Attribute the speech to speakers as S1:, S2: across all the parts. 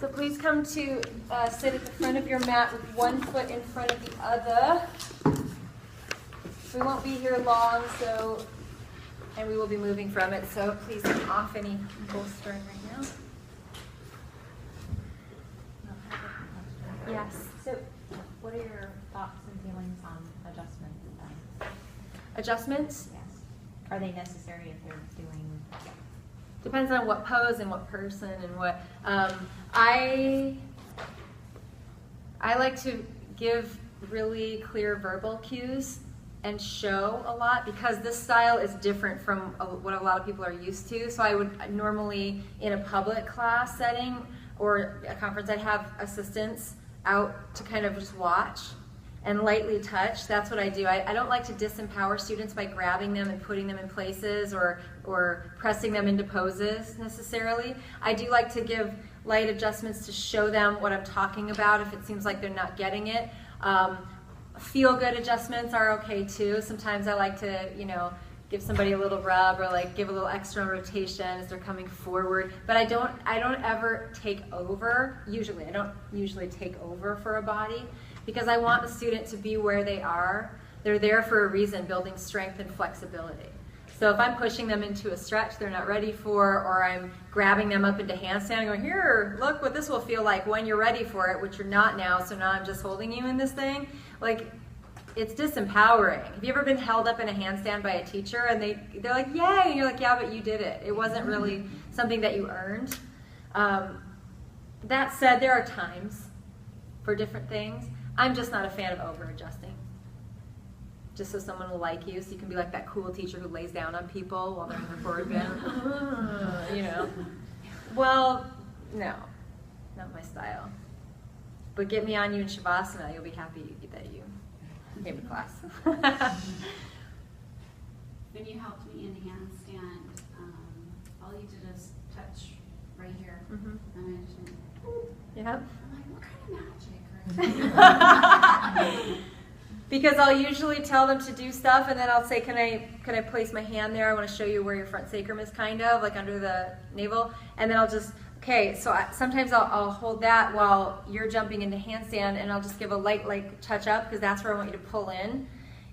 S1: So please come to sit at the front of your mat with one foot in front of the other. We won't be here long, and we will be moving from it, so please come off any bolstering right now. Yes.
S2: So what are your thoughts and feelings on adjustments then?
S1: Adjustments?
S2: Yes. Are they necessary if they're doing...
S1: Depends on what pose and what person and what. I like to give really clear verbal cues and show a lot because this style is different from what a lot of people are used to. So I would normally, in a public class setting or a conference, I'd have assistants out to kind of just watch and lightly touch. That's what I do. I don't like to disempower students by grabbing them and putting them in places or pressing them into poses necessarily. I do like to give light adjustments to show them what I'm talking about if it seems like they're not getting it. Feel-good adjustments are okay too. Sometimes I like to, give somebody a little rub or like give a little extra rotation as they're coming forward. But I don't ever take over. Usually, I don't usually take over for a body because I want the student to be where they are. They're there for a reason, building strength and flexibility. So if I'm pushing them into a stretch they're not ready for, or I'm grabbing them up into handstand, going, here, look what this will feel like when you're ready for it, which you're not now, so now I'm just holding you in this thing. Like, it's disempowering. Have you ever been held up in a handstand by a teacher and they're like, yay, and you're like, yeah, but you did it. It wasn't really something that you earned. That said, there are times for different things. I'm just not a fan of over-adjusting. Just so someone will like you, so you can be like that cool teacher who lays down on people while they're in their forward bend. Well, no, not my style. But get me on you in Shavasana, you'll be happy that you came to class.
S3: When you helped me in handstand, all you did is touch right here. Mm-hmm. And I just went,
S1: yep.
S3: I'm like, what kind of magic?
S1: Because I'll usually tell them to do stuff, and then I'll say, can I place my hand there? I want to show you where your front sacrum is, kind of, like under the navel. And then I'll just, okay, so sometimes I'll hold that while you're jumping into handstand, and I'll just give a light touch up, because that's where I want you to pull in.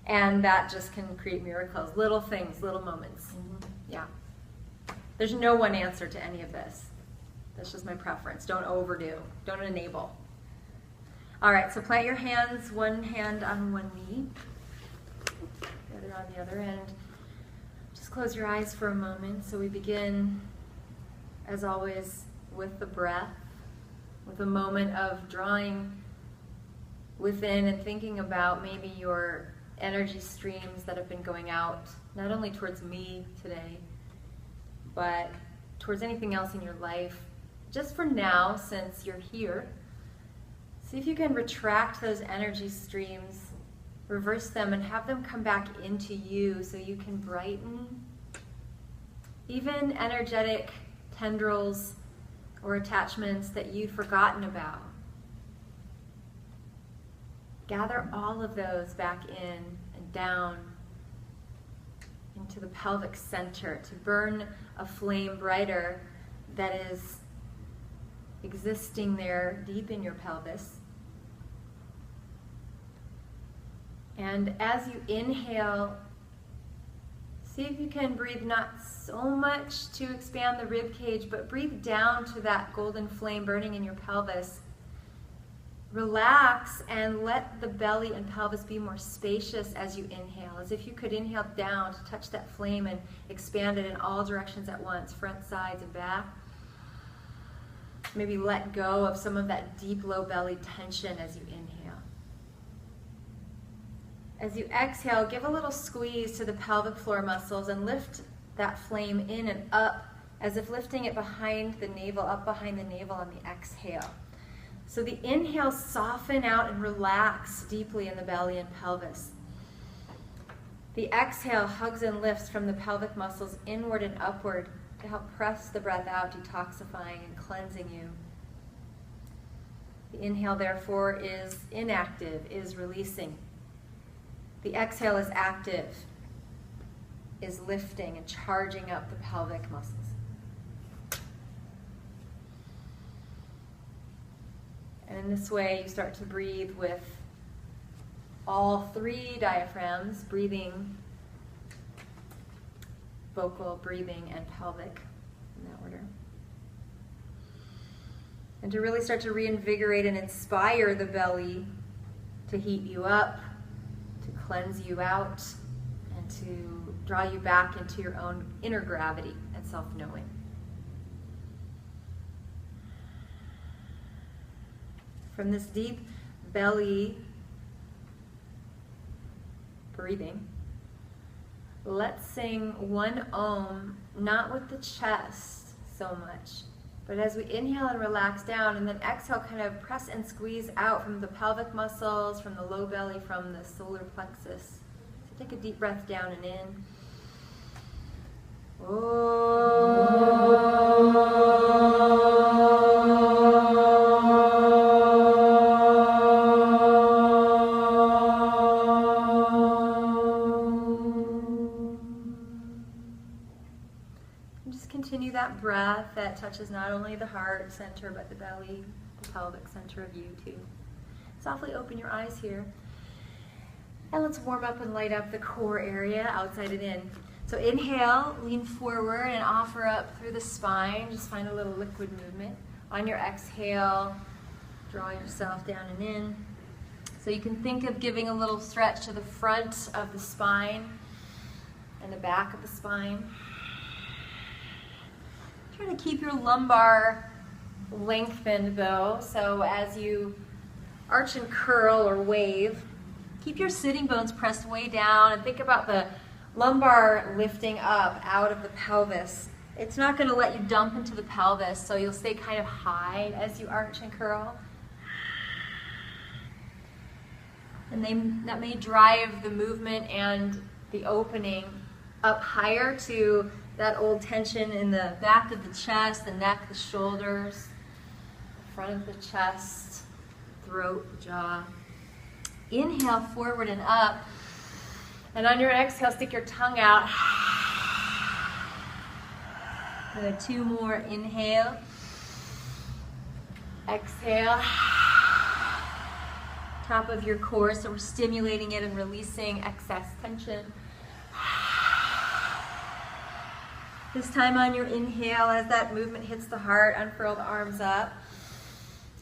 S1: And that just can create miracles. Little things, little moments. Mm-hmm. Yeah. There's no one answer to any of this. That's just my preference. Don't overdo. Don't enable. All right, so plant your hands, one hand on one knee, the other on the other end. Just close your eyes for a moment. So we begin, as always, with the breath, with a moment of drawing within and thinking about maybe your energy streams that have been going out, not only towards me today, but towards anything else in your life. Just for now, since you're here, see if you can retract those energy streams, reverse them, and have them come back into you so you can brighten even energetic tendrils or attachments that you've forgotten about. Gather all of those back in and down into the pelvic center to burn a flame brighter that is existing there deep in your pelvis. And as you inhale, see if you can breathe not so much to expand the rib cage, but breathe down to that golden flame burning in your pelvis. Relax and let the belly and pelvis be more spacious as you inhale, as if you could inhale down to touch that flame and expand it in all directions at once, front, sides, and back. Maybe let go of some of that deep low belly tension as you inhale. As you exhale, give a little squeeze to the pelvic floor muscles and lift that flame in and up, as if lifting it behind the navel, up behind the navel on the exhale. So the inhale, soften out and relax deeply in the belly and pelvis. The exhale hugs and lifts from the pelvic muscles inward and upward to help press the breath out, detoxifying and cleansing you. The inhale, therefore, is inactive, is releasing. The exhale is active, is lifting and charging up the pelvic muscles. And in this way, you start to breathe with all three diaphragms, breathing, vocal, breathing, and pelvic in that order. And to really start to reinvigorate and inspire the belly to heat you up, to cleanse you out, and to draw you back into your own inner gravity and self-knowing. From this deep belly breathing, let's sing one Om, not with the chest so much, but as we inhale and relax down, and then exhale, kind of press and squeeze out from the pelvic muscles, from the low belly, from the solar plexus. So take a deep breath down and in. Continue that breath that touches not only the heart center, but the belly, the pelvic center of you too. Softly open your eyes here. And let's warm up and light up the core area, outside and in. So inhale, lean forward and offer up through the spine. Just find a little liquid movement. On your exhale, draw yourself down and in. So you can think of giving a little stretch to the front of the spine and the back of the spine. Try to keep your lumbar lengthened though, so as you arch and curl or wave, keep your sitting bones pressed way down and think about the lumbar lifting up out of the pelvis. It's not going to let you dump into the pelvis, so you'll stay kind of high as you arch and curl. And that may drive the movement and the opening up higher to that old tension in the back of the chest, the neck, the shoulders, the front of the chest, throat, jaw. Inhale forward and up. And on your exhale, stick your tongue out. Good. 2 more. Inhale. Exhale. Top of your core, so we're stimulating it and releasing excess tension. This time on your inhale, as that movement hits the heart, unfurl the arms up.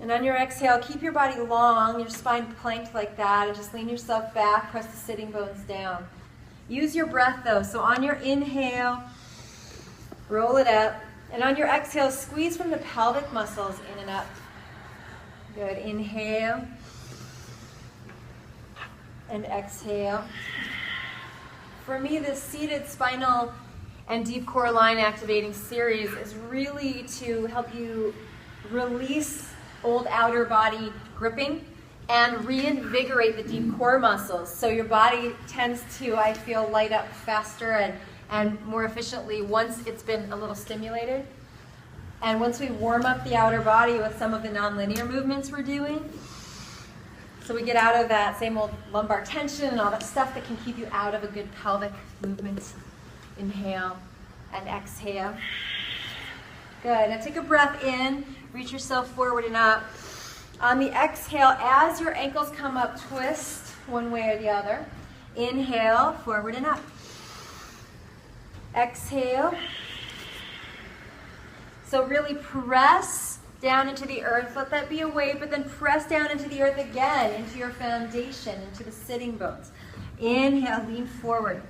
S1: And on your exhale, keep your body long, your spine planked like that, and just lean yourself back, press the sitting bones down. Use your breath though, so on your inhale, roll it up. And on your exhale, squeeze from the pelvic muscles in and up. Good, inhale. And exhale. For me, this seated spinal and deep core line activating series is really to help you release old outer body gripping and reinvigorate the deep core muscles. So your body tends to, I feel, light up faster and more efficiently once it's been a little stimulated. And once we warm up the outer body with some of the nonlinear movements we're doing, so we get out of that same old lumbar tension and all that stuff that can keep you out of a good pelvic movement. Inhale and exhale. Good. Now take a breath in. Reach yourself forward and up. On the exhale, as your ankles come up, twist one way or the other. Inhale, forward and up. Exhale. So really press down into the earth. Let that be a wave, but then press down into the earth again, into your foundation, into the sitting bones. Inhale, lean forward.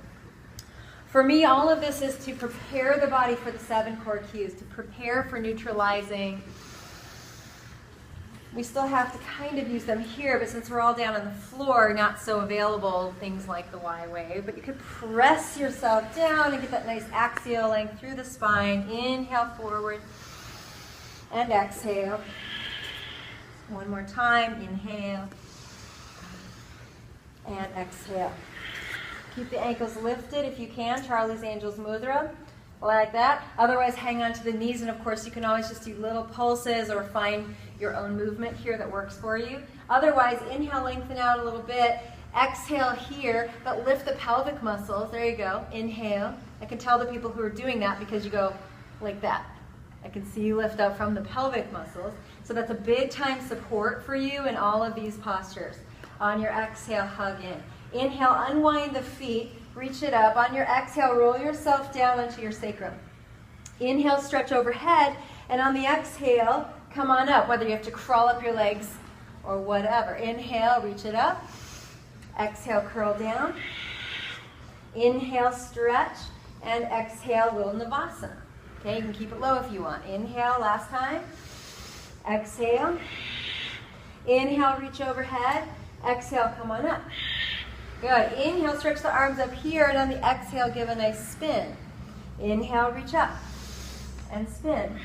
S1: For me, all of this is to prepare the body for the 7 core cues, to prepare for neutralizing. We still have to kind of use them here, but since we're all down on the floor, not so available, things like the Y wave. But you could press yourself down and get that nice axial length through the spine. Inhale forward and exhale. One more time. Inhale and exhale. Keep the ankles lifted if you can, Charlie's Angels Mudra, like that. Otherwise, hang on to the knees, and of course, you can always just do little pulses or find your own movement here that works for you. Otherwise, inhale, lengthen out a little bit. Exhale here, but lift the pelvic muscles. There you go. Inhale. I can tell the people who are doing that because you go like that. I can see you lift up from the pelvic muscles. So that's a big time support for you in all of these postures. On your exhale, hug in. Inhale, unwind the feet, reach it up. On your exhale, roll yourself down onto your sacrum. Inhale, stretch overhead, and on the exhale, come on up, whether you have to crawl up your legs or whatever. Inhale, reach it up. Exhale, curl down. Inhale, stretch, and exhale, little Navasana. Okay, you can keep it low if you want. Inhale, last time. Exhale. Inhale, reach overhead. Exhale, come on up. Good. Inhale, stretch the arms up here, and on the exhale, give a nice spin. Inhale, reach up, and spin.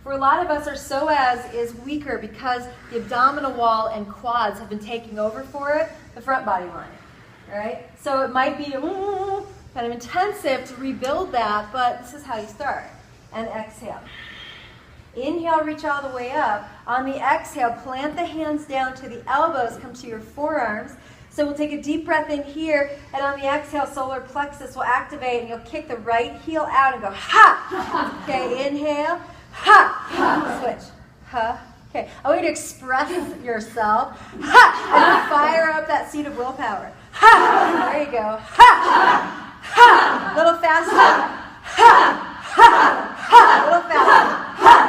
S1: For a lot of us, our psoas is weaker because the abdominal wall and quads have been taking over for it, the front body line. All right? So it might be kind of intensive to rebuild that, but this is how you start. And exhale. Inhale, reach all the way up. On the exhale, plant the hands down to the elbows, come to your forearms. So we'll take a deep breath in here, and on the exhale, solar plexus will activate, and you'll kick the right heel out and go, ha! Okay, inhale, ha! Switch, ha. Okay, I want you to express yourself, ha! And then fire up that seat of willpower. Ha! There you go, ha! Ha! A little faster, ha! Ha! Ha! A little faster, ha!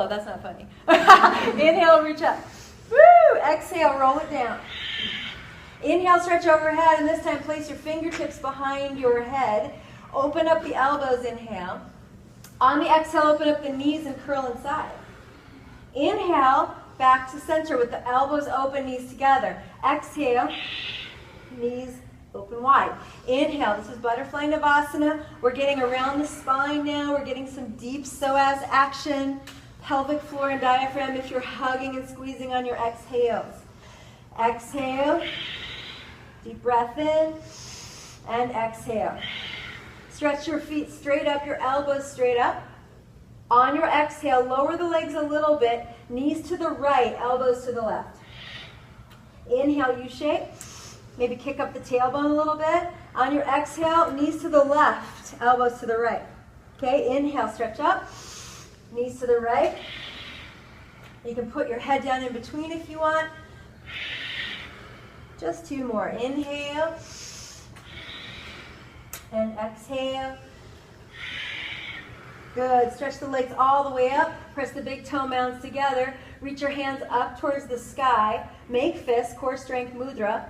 S1: That's not funny. Inhale, reach up. Woo! Exhale, roll it down. Inhale, stretch overhead, and this time place your fingertips behind your head. Open up the elbows, inhale. On the exhale, open up the knees and curl inside. Inhale, back to center with the elbows open, knees together. Exhale, knees open wide. Inhale, this is Butterfly Navasana. We're getting around the spine now. We're getting some deep psoas action. Pelvic floor and diaphragm if you're hugging and squeezing on your exhales. Exhale, deep breath in, and exhale. Stretch your feet straight up, your elbows straight up. On your exhale, lower the legs a little bit, knees to the right, elbows to the left. Inhale, U-shape. Maybe kick up the tailbone a little bit. On your exhale, knees to the left, elbows to the right. Okay, inhale, stretch up. Knees to the right. You can put your head down in between if you want. Just two more. Inhale. And exhale. Good. Stretch the legs all the way up. Press the big toe mounds together. Reach your hands up towards the sky. Make fists, core strength mudra.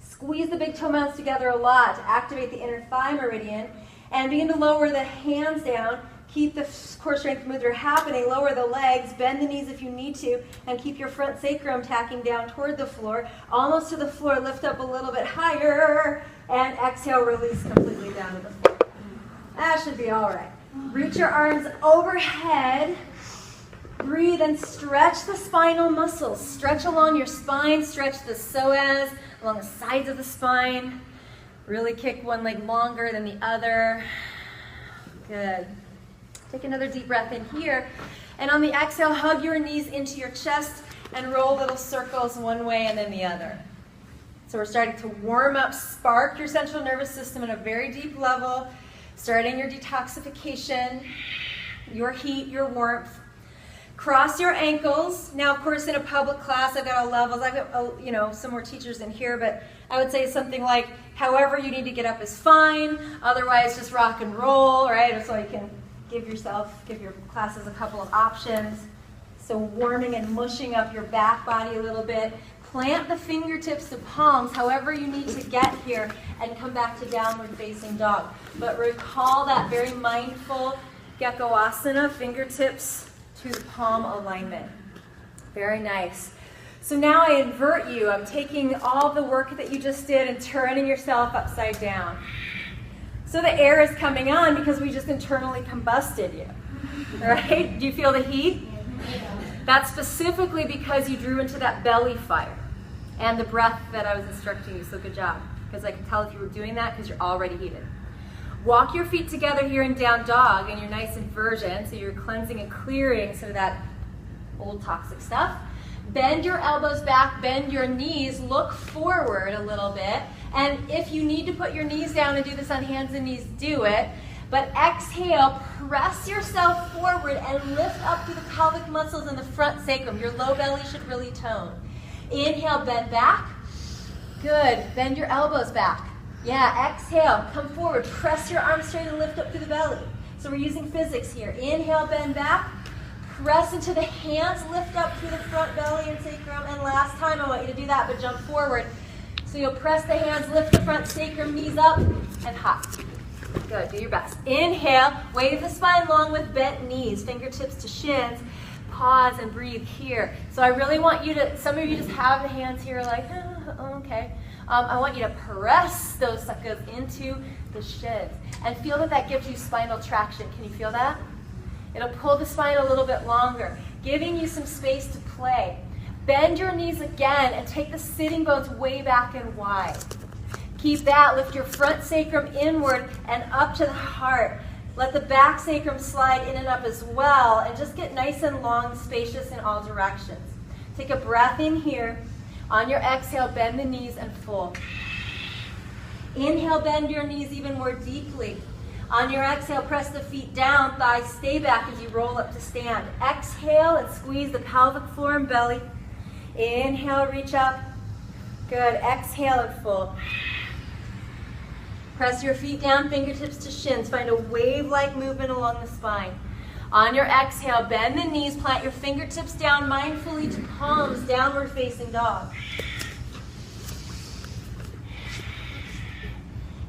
S1: Squeeze the big toe mounds together a lot to activate the inner thigh meridian. And begin to lower the hands down. Keep the core strength mudra happening. Lower the legs, bend the knees if you need to, and keep your front sacrum tacking down toward the floor. Almost to the floor, lift up a little bit higher, and exhale, release completely down to the floor. That should be all right. Reach your arms overhead. Breathe and stretch the spinal muscles. Stretch along your spine, stretch the psoas along the sides of the spine. Really kick one leg longer than the other. Good. Take another deep breath in here. And on the exhale, hug your knees into your chest and roll little circles one way and then the other. So we're starting to warm up, spark your central nervous system at a very deep level, starting your detoxification, your heat, your warmth. Cross your ankles. Now, of course, in a public class, I've got all levels. I've got, some more teachers in here, but I would say something like, however you need to get up is fine. Otherwise, just rock and roll, right? So you can give your classes a couple of options. So warming and mushing up your back body a little bit. Plant the fingertips to palms, however you need to get here, and come back to downward facing dog. But recall that very mindful Gecko-asana, fingertips to palm alignment. Very nice. So now I invert you. I'm taking all the work that you just did and turning yourself upside down. So the air is coming on because we just internally combusted you. Right? Do you feel the heat? That's specifically because you drew into that belly fire and the breath that I was instructing you. So good job. Because I can tell if you were doing that because you're already heated. Walk your feet together here in down dog in your nice inversion, so you're cleansing and clearing some of that old toxic stuff. Bend your elbows back, bend your knees, look forward a little bit, and if you need to put your knees down and do this on hands and knees, do it. But exhale, press yourself forward and lift up through the pelvic muscles in the front sacrum. Your low belly should really tone. Inhale, bend back. Good, bend your elbows back. Yeah, exhale, come forward, press your arms straight and lift up through the belly. So we're using physics here. Inhale, bend back, press into the hands, lift up through the front belly and sacrum. And last time, I want you to do that, but jump forward. So you'll press the hands, lift the front sacrum, knees up, and hop. Good, do your best. Inhale, wave the spine long with bent knees, fingertips to shins. Pause and breathe here. So I really want you to, some of you just have the hands here like, oh, okay. I want you to press those suckers into the shins and feel that that gives you spinal traction. Can you feel that? It'll pull the spine a little bit longer, giving you some space to play. Bend your knees again and take the sitting bones way back and wide. Keep that. Lift your front sacrum inward and up to the heart. Let the back sacrum slide in and up as well, and just get nice and long, spacious in all directions. Take a breath in here. On your exhale, bend the knees and fold. Inhale, bend your knees even more deeply. On your exhale, press the feet down, thighs stay back as you roll up to stand. Exhale and squeeze the pelvic floor and belly. Inhale, reach up. Good. Exhale and fold. Press your feet down, fingertips to shins. Find a wave-like movement along the spine. On your exhale, bend the knees, plant your fingertips down mindfully to palms, downward facing dog.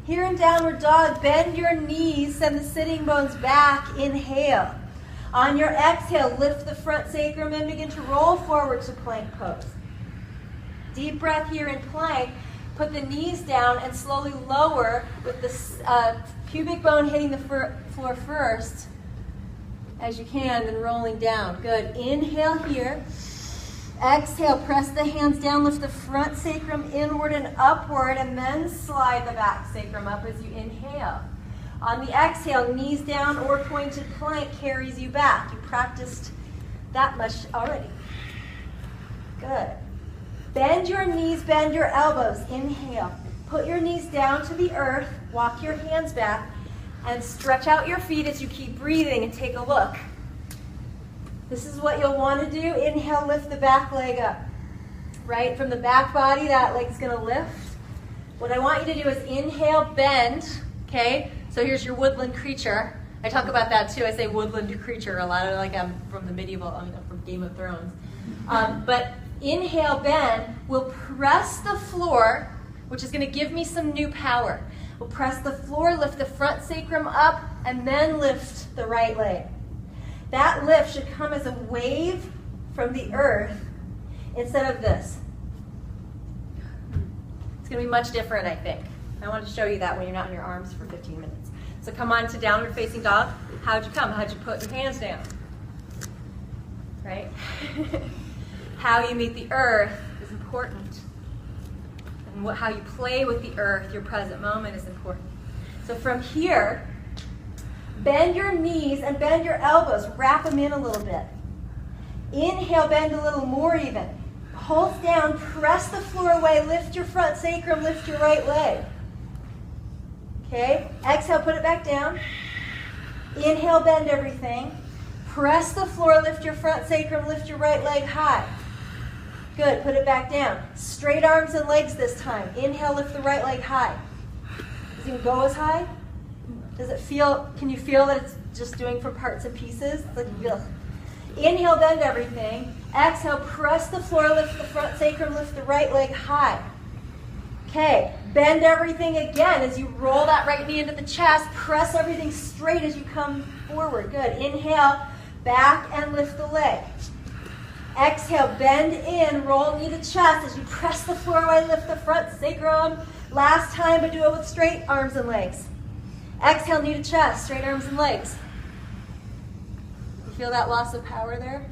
S1: Here in downward dog, bend your knees, send the sitting bones back, inhale. On your exhale, lift the front sacrum and begin to roll forward to plank pose. Deep breath here in plank. Put the knees down and slowly lower with the pubic bone hitting the floor first as you can, then rolling down. Good. Inhale here. Exhale, press the hands down, lift the front sacrum inward and upward, and then slide the back sacrum up as you inhale. On the exhale, knees down or pointed plank carries you back. You practiced that much already. Good. Bend your knees, bend your elbows. Inhale. Put your knees down to the earth. Walk your hands back and stretch out your feet as you keep breathing and take a look. This is what you'll want to do. Inhale, lift the back leg up. Right? From the back body, that leg's going to lift. What I want you to do is inhale, bend. Okay? So here's your woodland creature. I talk about that too. I say woodland creature a lot, like I'm from the medieval, from Game of Thrones. But inhale, bend. We'll press the floor, which is going to give me some new power. We'll press the floor, lift the front sacrum up, and then lift the right leg. That lift should come as a wave from the earth instead of this. It's going to be much different, I think. I want to show you that when you're not on your arms for 15 minutes. So come on to downward facing dog. How'd you come? How'd you put your hands down? Right? How you meet the earth is important. And how you play with the earth, your present moment, is important. So from here, bend your knees and bend your elbows. Wrap them in a little bit. Inhale, bend a little more even. Pulse down, press the floor away, lift your front sacrum, lift your right leg. Okay? Exhale, put it back down. Inhale, bend everything. Press the floor, lift your front sacrum, lift your right leg high. Good, put it back down. Straight arms and legs this time. Inhale, lift the right leg high. Does it even go as high? Does it feel, can you feel that it's just doing for parts and pieces? Like, ugh. Inhale, bend everything. Exhale, press the floor, lift the front sacrum, lift the right leg high. Okay, bend everything again as you roll that right knee into the chest. Press everything straight as you come forward. Good. Inhale, back and lift the leg. Exhale, bend in, roll knee to chest as you press the floor away, lift the front sacrum. Last time, but do it with straight arms and legs. Exhale, knee to chest, straight arms and legs. You feel that loss of power there?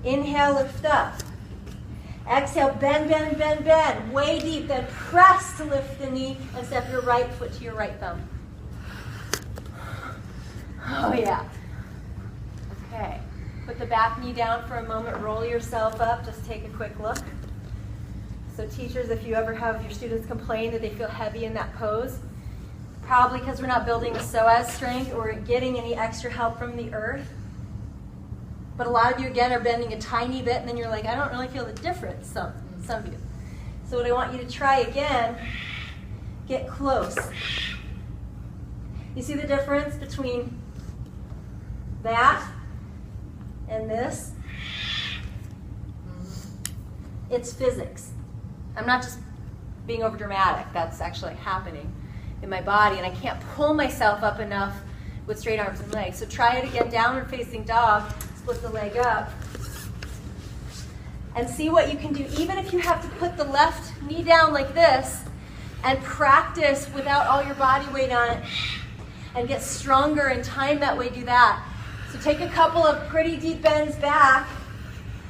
S1: Inhale, lift up. Exhale, bend, bend, bend, bend. Way deep, then press to lift the knee and step your right foot to your right thumb. Oh yeah. Okay. Put the back knee down for a moment, roll yourself up, just take a quick look. So teachers, if you ever have your students complain that they feel heavy in that pose, probably because we're not building the psoas strength or getting any extra help from the earth. But a lot of you, again, are bending a tiny bit, and then you're like, I don't really feel the difference, some of you. So what I want you to try again, get close. You see the difference between that and this? It's physics. I'm not just being over dramatic. That's actually happening in my body, and I can't pull myself up enough with straight arms and legs. So try it again, downward facing dog, split the leg up, and see what you can do, even if you have to put the left knee down like this and practice without all your body weight on it and get stronger and time that way, do that. So take a couple of pretty deep bends back.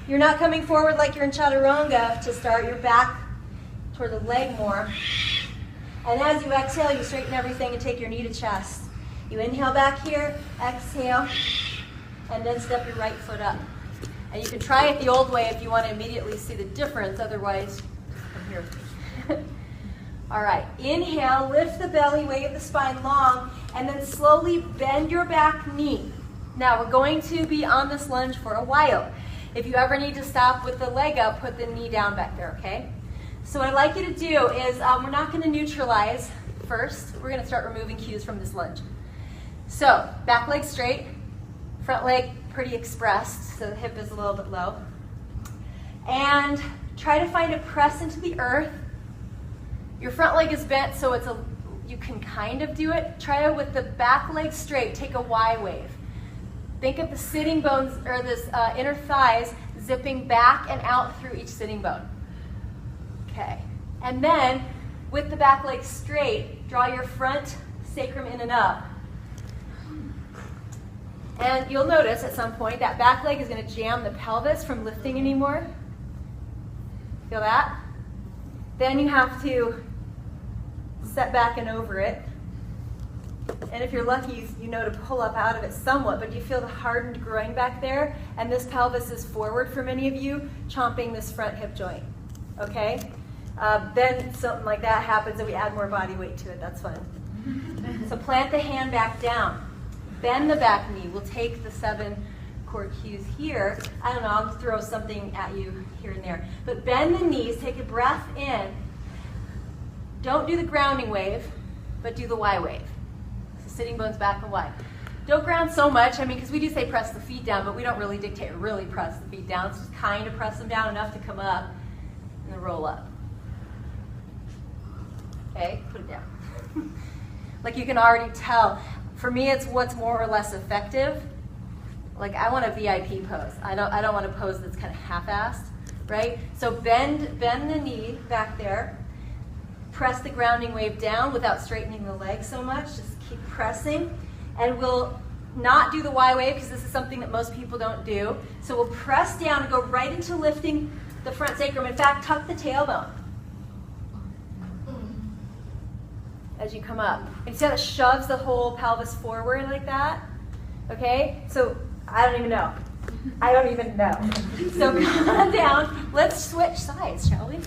S1: You're not coming forward like you're in chaturanga to start. You're back toward the leg more. And as you exhale, you straighten everything and take your knee to chest. You inhale back here, exhale, and then step your right foot up. And you can try it the old way if you want to immediately see the difference. Otherwise, come here with me. All right, inhale, lift the belly, wave the spine long, and then slowly bend your back knee. Now, we're going to be on this lunge for a while. If you ever need to stop with the leg up, put the knee down back there, okay? So what I'd like you to do is, we're not going to neutralize first. We're going to start removing cues from this lunge. So, back leg straight, front leg pretty expressed, so the hip is a little bit low. And try to find a press into the earth. Your front leg is bent, so you can kind of do it. Try it with the back leg straight. Take a Y wave. Think of the sitting bones, or this inner thighs, zipping back and out through each sitting bone. Okay. And then, with the back leg straight, draw your front sacrum in and up. And you'll notice at some point that back leg is going to jam the pelvis from lifting anymore. Feel that? Then you have to set back and over it. And if you're lucky, you know to pull up out of it somewhat, but you feel the hardened groin back there, and this pelvis is forward for many of you, chomping this front hip joint. Okay? Then something like that happens and we add more body weight to it. That's fun. So plant the hand back down. Bend the back knee. We'll take the 7 core cues here. I don't know, I'll throw something at you here and there. But bend the knees, take a breath in. Don't do the grounding wave, but do the Y wave. So sitting bones back and Y. Don't ground so much, because we do say press the feet down, but we don't really dictate really press the feet down. So just kind of press them down enough to come up and then roll up. Okay, put it down. Like you can already tell. For me, it's what's more or less effective. Like I want a VIP pose. I don't want a pose that's kind of half-assed, right? So bend the knee back there. Press the grounding wave down without straightening the leg so much. Just keep pressing. And we'll not do the Y wave because this is something that most people don't do. So we'll press down and go right into lifting the front sacrum. In fact, tuck the tailbone as you come up. And see how it shoves the whole pelvis forward like that? Okay? So I don't even know. So come on down. Let's switch sides, shall we?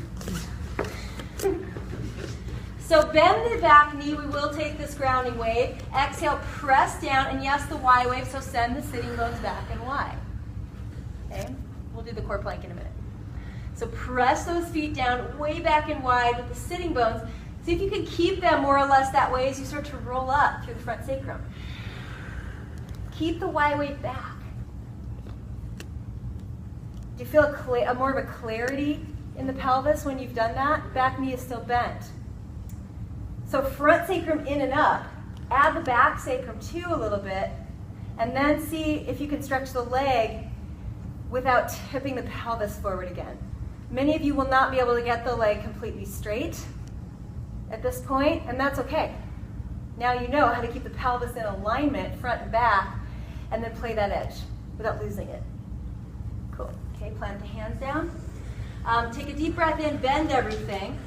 S1: So bend the back knee. We will take this grounding wave. Exhale, press down, and yes, the Y wave, so send the sitting bones back and Y. Okay? We'll do the core plank in a minute. So press those feet down way back and wide with the sitting bones. See if you can keep them more or less that way as you start to roll up through the front sacrum. Keep the Y wave back. Do you feel more of a clarity in the pelvis when you've done that? Back knee is still bent. So front sacrum in and up. Add the back sacrum too a little bit. And then see if you can stretch the leg without tipping the pelvis forward again. Many of you will not be able to get the leg completely straight at this point, and that's okay. Now you know how to keep the pelvis in alignment, front and back, and then play that edge without losing it. Cool. Okay, plant the hands down. Take a deep breath in, bend everything.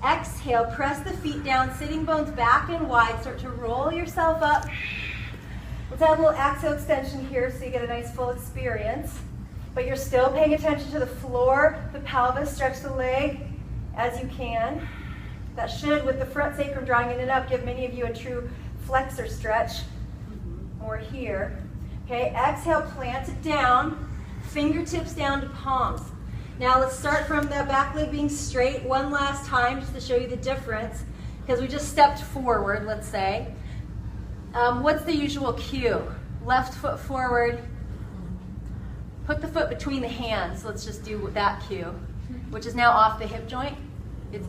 S1: Exhale, press the feet down, sitting bones back and wide. Start to roll yourself up.
S4: Let's add a little axial extension here so you get a nice full experience. But you're still paying attention to the floor, the pelvis, stretch the leg as you can. That should, with the front sacrum drawing in and up, give many of you a true flexor stretch. More here. Okay, exhale, plant it down, fingertips down to palms. Now let's start from the back leg being straight one last time just to show you the difference, because we just stepped forward, let's say. What's the usual cue? Left foot forward. Put the foot between the hands. Let's just do that cue, which is now off the hip joint. It's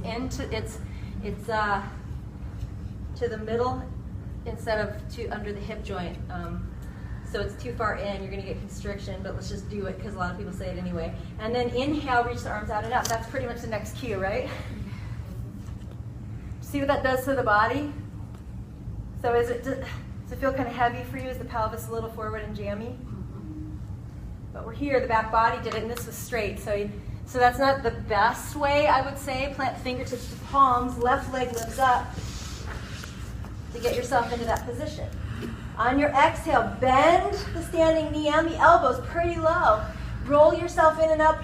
S4: to the middle instead of to under the hip joint. So it's too far in, you're going to get constriction, but let's just do it because a lot of people say it anyway. And then inhale, reach the arms out and up. That's pretty much the next cue, right? See what that does to the body? So does it feel kind of heavy for you? Is the pelvis a little forward and jammy? But we're here, the back body did it, and this was straight. So that's not the best way, I would say. Plant fingertips to palms, left leg lifts up to get yourself into that position. On your exhale, bend the standing knee and the elbows pretty low. Roll yourself in and up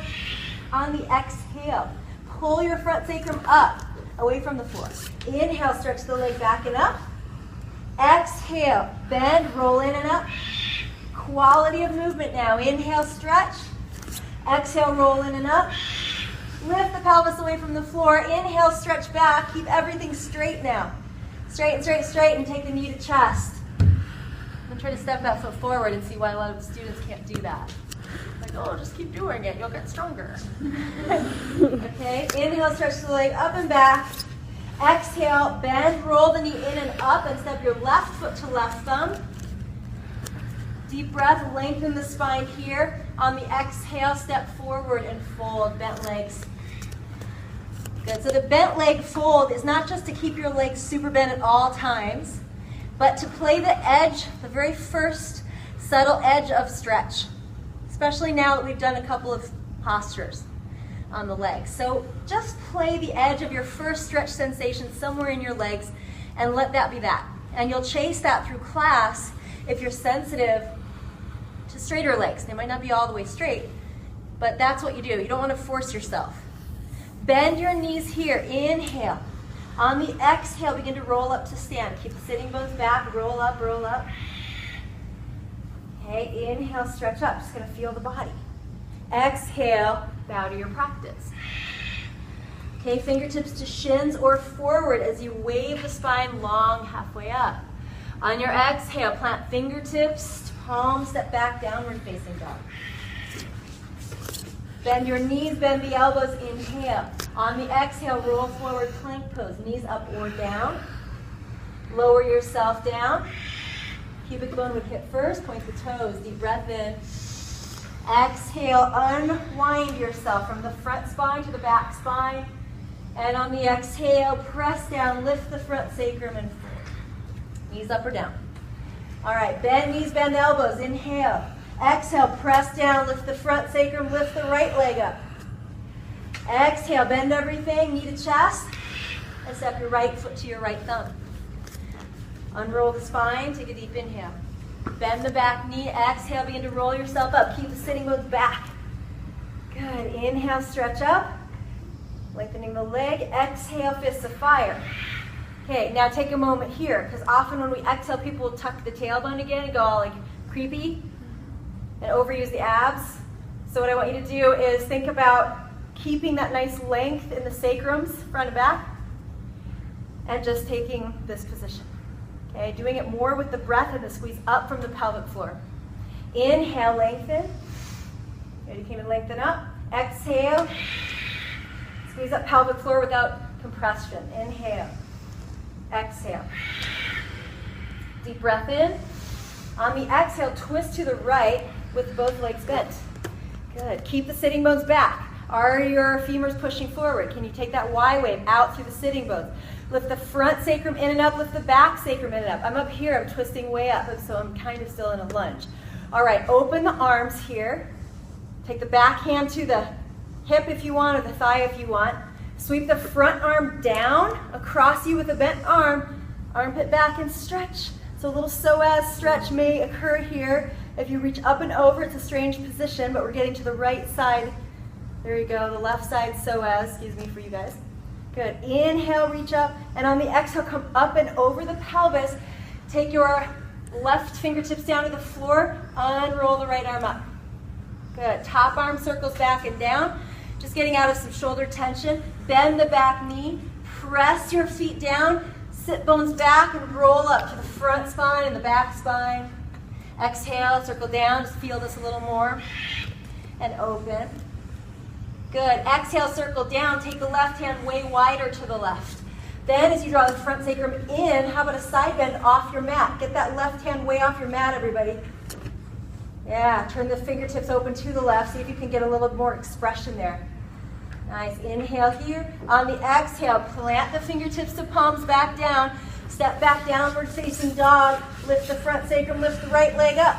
S4: on the exhale. Pull your front sacrum up, away from the floor. Inhale, stretch the leg back and up. Exhale, bend, roll in and up. Quality of movement now. Inhale, stretch. Exhale, roll in and up. Lift the pelvis away from the floor. Inhale, stretch back. Keep everything straight now. Straight and straight, straight, and take the knee to chest. I'm trying to step that foot forward and see why a lot of students can't do that. Like, oh, just keep doing it. You'll get stronger. Okay, inhale, stretch the leg up and back. Exhale, bend, roll the knee in and up, and step your left foot to left thumb. Deep breath, lengthen the spine here. On the exhale, step forward and fold, bent legs. Good, so the bent leg fold is not just to keep your legs super bent at all times, but to play the edge, the very first subtle edge of stretch, especially now that we've done a couple of postures on the legs. So just play the edge of your first stretch sensation somewhere in your legs and let that be that. And you'll chase that through class if you're sensitive to straighter legs. They might not be all the way straight, but that's what you do. You don't want to force yourself. Bend your knees here. Inhale. On the exhale, begin to roll up to stand. Keep the sitting bones back. Roll up, roll up. Okay, inhale, stretch up. Just going to feel the body. Exhale, bow to your practice. Okay, fingertips to shins or forward as you wave the spine long halfway up. On your exhale, plant fingertips to palms, step back, downward facing dog. Bend your knees, bend the elbows, inhale. On the exhale, roll forward, plank pose, knees up or down. Lower yourself down. Pubic bone would hit first, point the toes, deep breath in. Exhale, unwind yourself from the front spine to the back spine. And on the exhale, press down, lift the front sacrum and fold. Knees up or down. All right, bend knees, bend elbows, inhale. Exhale, press down, lift the front sacrum, lift the right leg up. Exhale, bend everything, knee to chest, and step your right foot to your right thumb. Unroll the spine, take a deep inhale. Bend the back knee, exhale, begin to roll yourself up. Keep the sitting bones back. Good, inhale, stretch up, lengthening the leg. Exhale, fists of fire. Okay, now take a moment here, because often when we exhale, people will tuck the tailbone again and go all like creepy and overuse the abs. So what I want you to do is think about keeping that nice length in the sacrums, front and back, and just taking this position. Okay, doing it more with the breath and the squeeze up from the pelvic floor. Inhale, lengthen. Good, you can lengthen up. Exhale, squeeze up pelvic floor without compression. Inhale, exhale. Deep breath in. On the exhale, twist to the right with both legs bent. Good. Keep the sitting bones back. Are your femurs pushing forward? Can you take that Y wave out through the sitting bones? Lift the front sacrum in and up, lift the back sacrum in and up. I'm up here, I'm twisting way up, so I'm kind of still in a lunge. All right, open the arms here. Take the back hand to the hip if you want, or the thigh if you want. Sweep the front arm down, across you with a bent arm, armpit back and stretch. So a little psoas stretch may occur here. If you reach up and over, it's a strange position, but we're getting to the right side. There you go, the left side psoas, excuse me for you guys. Good, inhale, reach up, and on the exhale, come up and over the pelvis. Take your left fingertips down to the floor, unroll the right arm up. Good, top arm circles back and down. Just getting out of some shoulder tension. Bend the back knee, press your feet down, sit bones back and roll up to the front spine and the back spine. Exhale, circle down, just feel this a little more. And open. Good, exhale, circle down, take the left hand way wider to the left. Then as you draw the front sacrum in, how about a side bend off your mat? Get that left hand way off your mat, everybody. Yeah, turn the fingertips open to the left, see if you can get a little more expression there. Nice, inhale here. On the exhale, plant the fingertips to palms back down. Step back, downward facing dog. Lift the front sacrum, lift the right leg up.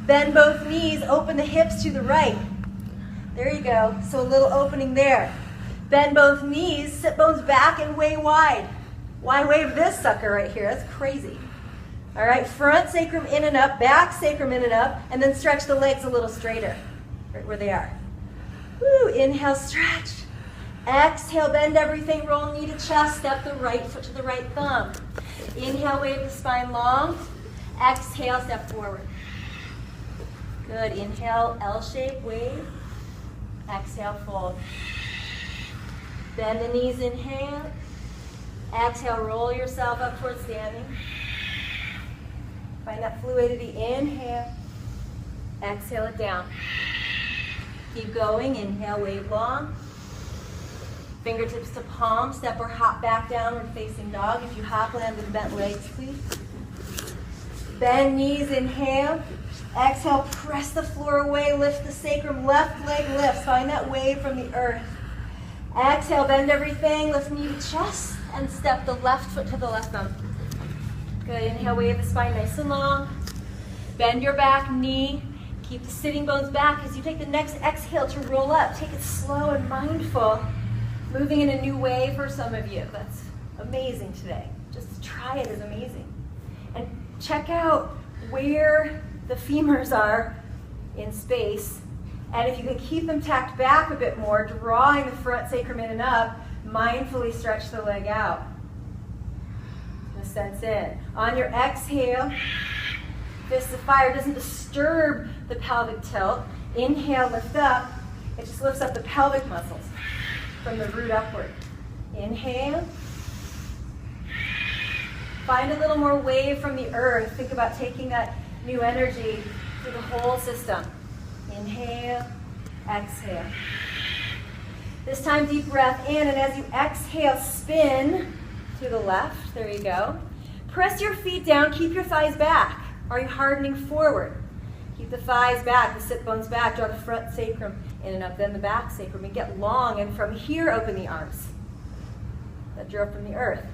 S4: Bend both knees, open the hips to the right. There you go, so a little opening there. Bend both knees, sit bones back and way wide. Why wave this sucker right here? That's crazy. All right, front sacrum in and up, back sacrum in and up, and then stretch the legs a little straighter, right where they are. Woo, inhale, stretch. Exhale, bend everything, roll knee to chest, step the right foot to the right thumb. Inhale, wave the spine long. Exhale, step forward. Good, inhale, L-shape, wave. Exhale, fold. Bend the knees, inhale. Exhale, roll yourself up towards standing. Find that fluidity, inhale. Exhale it down. Keep going, inhale, wave long. Fingertips to palm, step or hop back downward facing dog. If you hop, land with bent legs, please. Bend knees, inhale. Exhale, press the floor away, lift the sacrum, left leg lifts. Find that wave from the earth. Exhale, bend everything, lift knee to chest, and step the left foot to the left thumb. Good, inhale, wave the spine nice and long. Bend your back knee. Keep the sitting bones back as you take the next exhale to roll up. Take it slow and mindful. Moving in a new way for some of you. That's amazing today. Just try it, is amazing. And check out where the femurs are in space. And if you can keep them tacked back a bit more, drawing the front sacrum in and up, mindfully stretch the leg out. Just sense in. On your exhale, fist of fire doesn't disturb the pelvic tilt. Inhale, lift up. It just lifts up the pelvic muscles from the root upward. Inhale. Find a little more wave from the earth. Think about taking that new energy through the whole system. Inhale, exhale. This time, deep breath in, and as you exhale, spin to the left. There you go. Press your feet down. Keep your thighs back. Are you hardening forward? Keep the thighs back, the sit bones back. Draw the front sacrum in and up, then the back sacrum, and get long. And from here, open the arms. That drew up from the earth.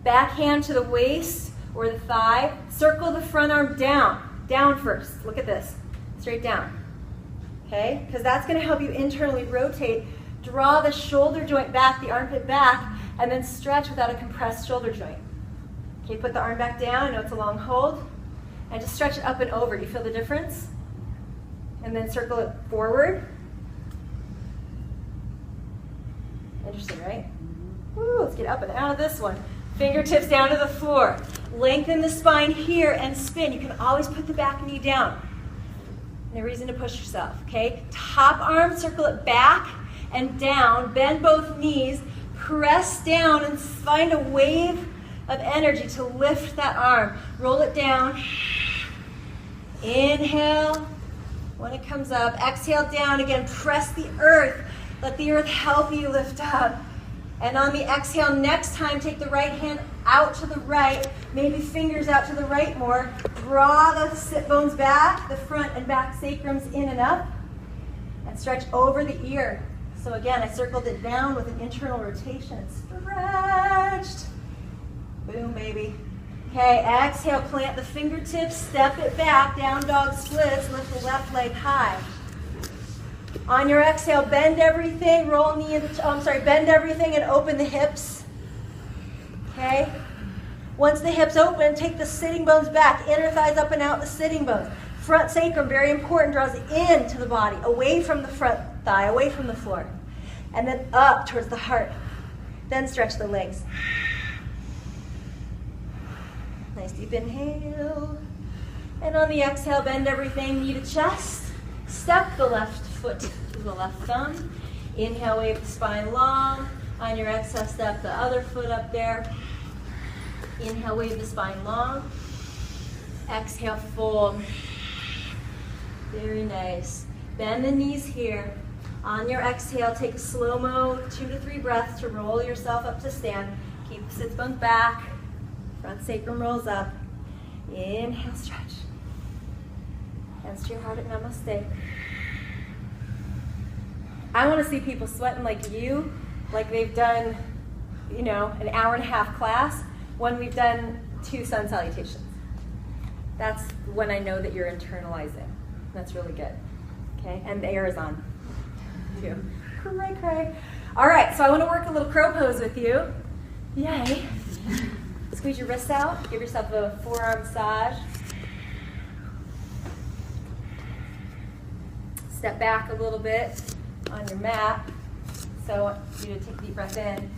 S4: Back hand to the waist or the thigh. Circle the front arm down. Down first. Look at this. Straight down. Okay? Because that's going to help you internally rotate. Draw the shoulder joint back, the armpit back, and then stretch without a compressed shoulder joint. Okay, put the arm back down. I know it's a long hold. And just stretch it up and over. Do you feel the difference? And then circle it forward. Interesting, right? Woo, let's get up and out of this one. Fingertips down to the floor. Lengthen the spine here and spin. You can always put the back knee down. No reason to push yourself, okay? Top arm, circle it back and down. Bend both knees. Press down and find a wave of energy to lift that arm. Roll it down. Inhale. When it comes up, exhale down again. Press the earth. Let the earth help you lift up. And on the exhale, next time, take the right hand out to the right, maybe fingers out to the right more. Draw the sit bones back, the front and back sacrums in and up, and stretch over the ear. So again, I circled it down with an internal rotation. It's stretched. Boom, baby. Okay, exhale, plant the fingertips, step it back, down dog splits, lift the left leg high. On your exhale, bend everything, roll knee into, bend everything and open the hips. Okay? Once the hips open, take the sitting bones back. Inner thighs up and out, the sitting bones. Front sacrum, very important, draws into the body, away from the front thigh, away from the floor. And then up towards the heart. Then stretch the legs. Nice deep inhale. And on the exhale, bend everything, knee to chest. Step the left foot to the left thumb. Inhale, wave the spine long. On your exhale, step the other foot up there. Inhale, wave the spine long. Exhale, fold. Very nice. Bend the knees here. On your exhale, take a slow-mo 2 to 3 breaths to roll yourself up to stand. Keep the sits bones back. Front sacrum rolls up. Inhale, stretch. Hands to your heart at namaste. I want to see people sweating like you, like they've done, an hour and a half class when we've done 2 sun salutations. That's when I know that you're internalizing. That's really good. Okay, and the air is on too. Cray, cray. All right, so I want to work a little crow pose with you. Yay. Squeeze your wrists out. Give yourself a forearm massage. Step back a little bit on your mat. So I want you to take a deep breath in.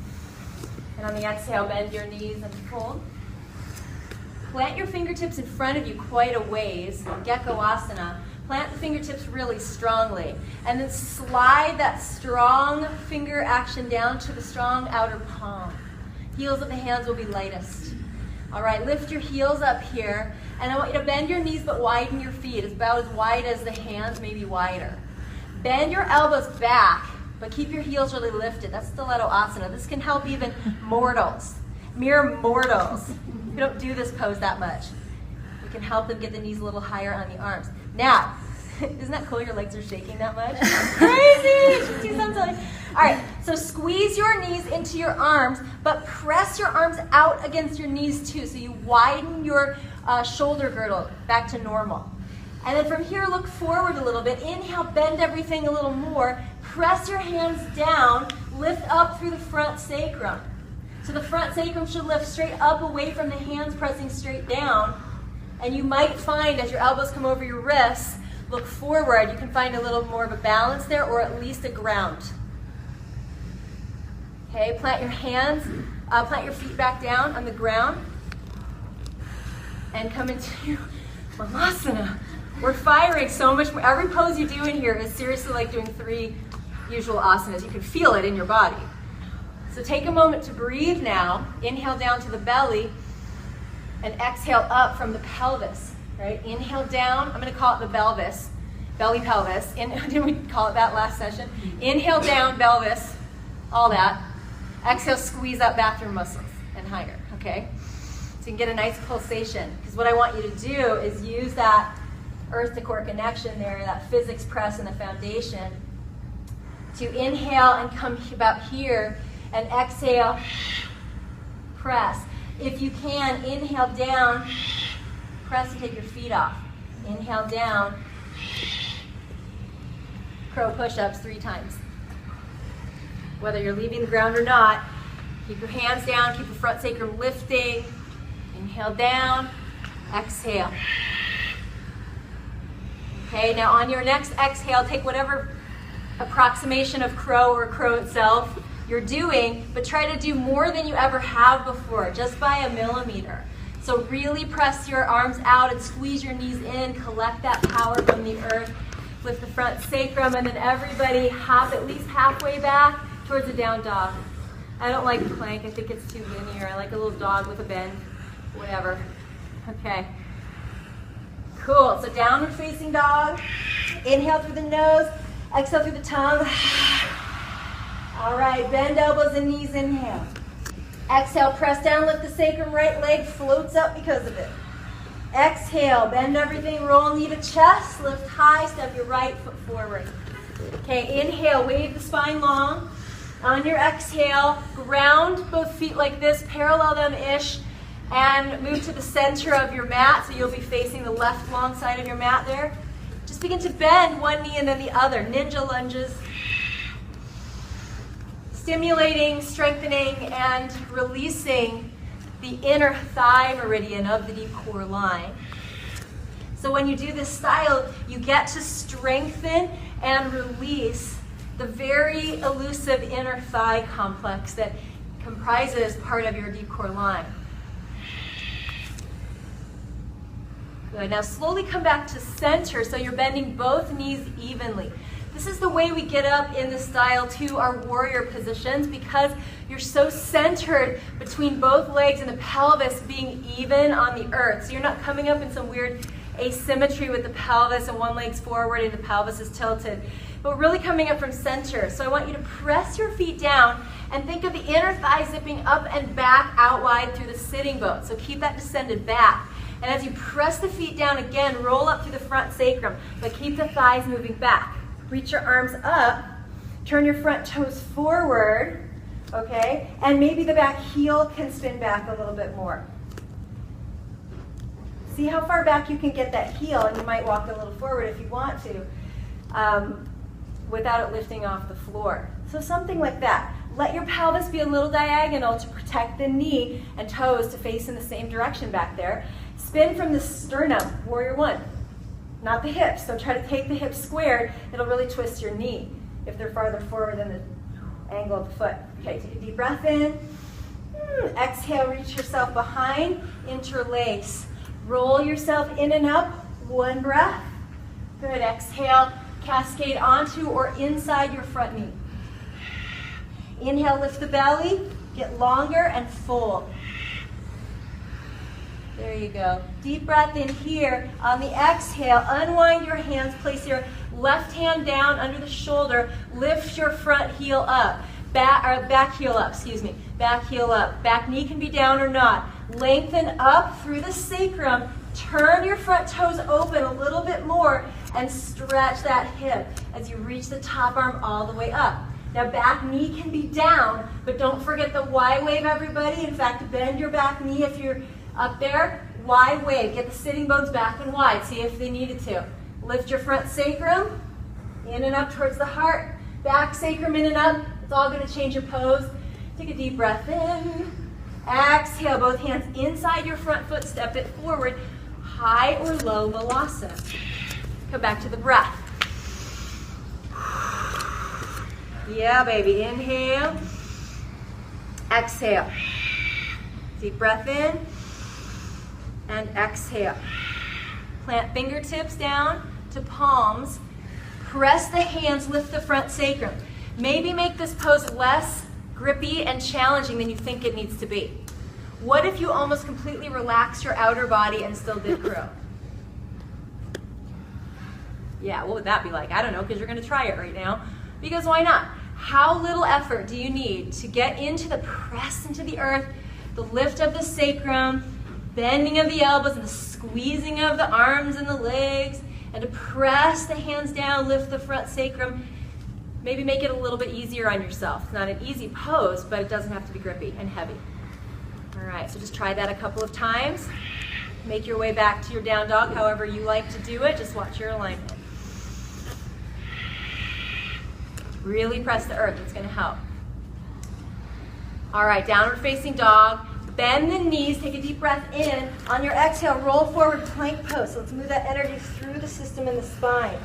S4: And on the exhale, bend your knees and fold. Plant your fingertips in front of you quite a ways, Gecko-asana. Plant the fingertips really strongly. And then slide that strong finger action down to the strong outer palm. Heels of the hands will be lightest. All right, lift your heels up here. And I want you to bend your knees but widen your feet. It's about as wide as the hands, maybe wider. Bend your elbows back, but keep your heels really lifted. That's stiletto asana. This can help even mortals, mere mortals. We don't do this pose that much. We can help them get the knees a little higher on the arms. Now, isn't that cool? Your legs are shaking that much? Crazy! All right, so squeeze your knees into your arms, but press your arms out against your knees too, so you widen your shoulder girdle back to normal. And then from here, look forward a little bit. Inhale, bend everything a little more. Press your hands down, lift up through the front sacrum. So the front sacrum should lift straight up away from the hands pressing straight down. And you might find as your elbows come over your wrists, look forward, you can find a little more of a balance there or at least a ground. Okay, plant your hands, plant your feet back down on the ground and come into Vinyasa. We're firing so much more. Every pose you do in here is seriously like doing 3 usual asanas. You can feel it in your body. So take a moment to breathe now. Inhale down to the belly and exhale up from the pelvis. Right? Inhale down. I'm going to call it the pelvis, belly pelvis. Didn't we call it that last session? Inhale down, pelvis, all that. Exhale, squeeze up bathroom muscles and higher. Okay? So you can get a nice pulsation. Because what I want you to do is use that earth to core connection there, that physics press in the foundation, to inhale and come about here, and exhale, press. If you can, inhale down, press and take your feet off. Inhale down, crow push-ups 3 times. Whether you're leaving the ground or not, keep your hands down, keep the front sacrum lifting. Inhale down, exhale. Okay, now on your next exhale, take whatever approximation of crow or crow itself you're doing, but try to do more than you ever have before, just by a millimeter. So really press your arms out and squeeze your knees in, collect that power from the earth, lift the front sacrum, and then everybody hop at least halfway back towards a down dog. I don't like plank, I think it's too linear. I like a little dog with a bend, whatever. Okay. Cool, so downward facing dog. Inhale through the nose, exhale through the tongue. All right, bend elbows and knees, inhale. Exhale, press down, lift the sacrum, right leg floats up because of it. Exhale, bend everything, roll knee to chest, lift high, step your right foot forward. Okay, inhale, wave the spine long. On your exhale, ground both feet like this, parallel them-ish, and move to the center of your mat, so you'll be facing the left long side of your mat there. Just begin to bend one knee and then the other, ninja lunges. Stimulating, strengthening, and releasing the inner thigh meridian of the deep core line. So when you do this style, you get to strengthen and release the very elusive inner thigh complex that comprises part of your deep core line. Good. Now slowly come back to center, so you're bending both knees evenly. This is the way we get up in this style to our warrior positions, because you're so centered between both legs and the pelvis being even on the earth. So you're not coming up in some weird asymmetry with the pelvis and one leg's forward and the pelvis is tilted, but really coming up from center. So I want you to press your feet down and think of the inner thigh zipping up and back out wide through the sitting bone. So keep that descended back. And as you press the feet down again, roll up through the front sacrum, but keep the thighs moving back. Reach your arms up, turn your front toes forward, okay? And maybe the back heel can spin back a little bit more. See how far back you can get that heel, and you might walk a little forward if you want to, without it lifting off the floor. So something like that. Let your pelvis be a little diagonal to protect the knee and toes to face in the same direction back there. Spin from the sternum, warrior one. Not the hips, so try to take the hips squared. It'll really twist your knee if they're farther forward than the angle of the foot. Okay, take a deep breath in. Exhale, reach yourself behind, interlace. Roll yourself in and up, one breath. Good, exhale, cascade onto or inside your front knee. Inhale, lift the belly, get longer and fold. There you go. Deep breath in here. On the exhale, unwind your hands. Place your left hand down under the shoulder. Lift your front heel up. Back heel up, excuse me. Back heel up. Back knee can be down or not. Lengthen up through the sacrum. Turn your front toes open a little bit more and stretch that hip as you reach the top arm all the way up. Now back knee can be down, but don't forget the Y wave, everybody. In fact, bend your back knee if you're up there. Y wave. Get the sitting bones back and wide. See if they needed to. Lift your front sacrum in and up towards the heart. Back sacrum in and up. It's all going to change your pose. Take a deep breath in. Exhale, both hands inside your front foot. Step it forward. High or low Vinyasa. Come back to the breath. Yeah, baby. Inhale. Exhale. Deep breath in. And exhale. Plant fingertips down to palms. Press the hands, lift the front sacrum. Maybe make this pose less grippy and challenging than you think it needs to be. What if you almost completely relaxed your outer body and still did crow? Yeah, what would that be like? I don't know, because you're going to try it right now. Because why not? How little effort do you need to get into the press into the earth, the lift of the sacrum, bending of the elbows and the squeezing of the arms and the legs, and to press the hands down, lift the front sacrum. Maybe make it a little bit easier on yourself. It's not an easy pose, but it doesn't have to be grippy and heavy. All right, so just try that a couple of times. Make your way back to your down dog however you like to do it. Just watch your alignment. Really press the earth. It's going to help. All right, downward facing dog. Bend the knees, take a deep breath in. On your exhale, roll forward, plank pose. So let's move that energy through the system and the spine.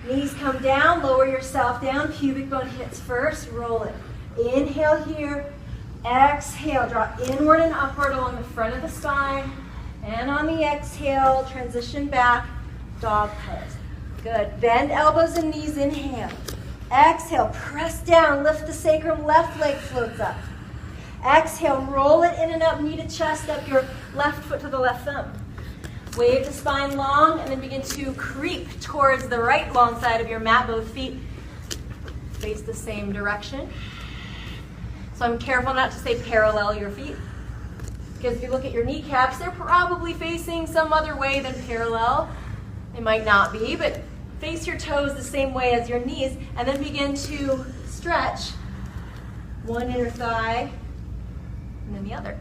S4: Knees come down, lower yourself down. Pubic bone hits first, roll it. Inhale here. Exhale, draw inward and upward along the front of the spine. And on the exhale, transition back, dog pose. Good. Bend elbows and knees, inhale. Exhale, press down, lift the sacrum, left leg floats up. Exhale, roll it in and up, knee to chest, up your left foot to the left thumb. Wave the spine long and then begin to creep towards the right long side of your mat. Both feet face the same direction. So I'm careful not to say parallel your feet, because if you look at your kneecaps, they're probably facing some other way than parallel. They might not be, but face your toes the same way as your knees, and then begin to stretch one inner thigh and then the other.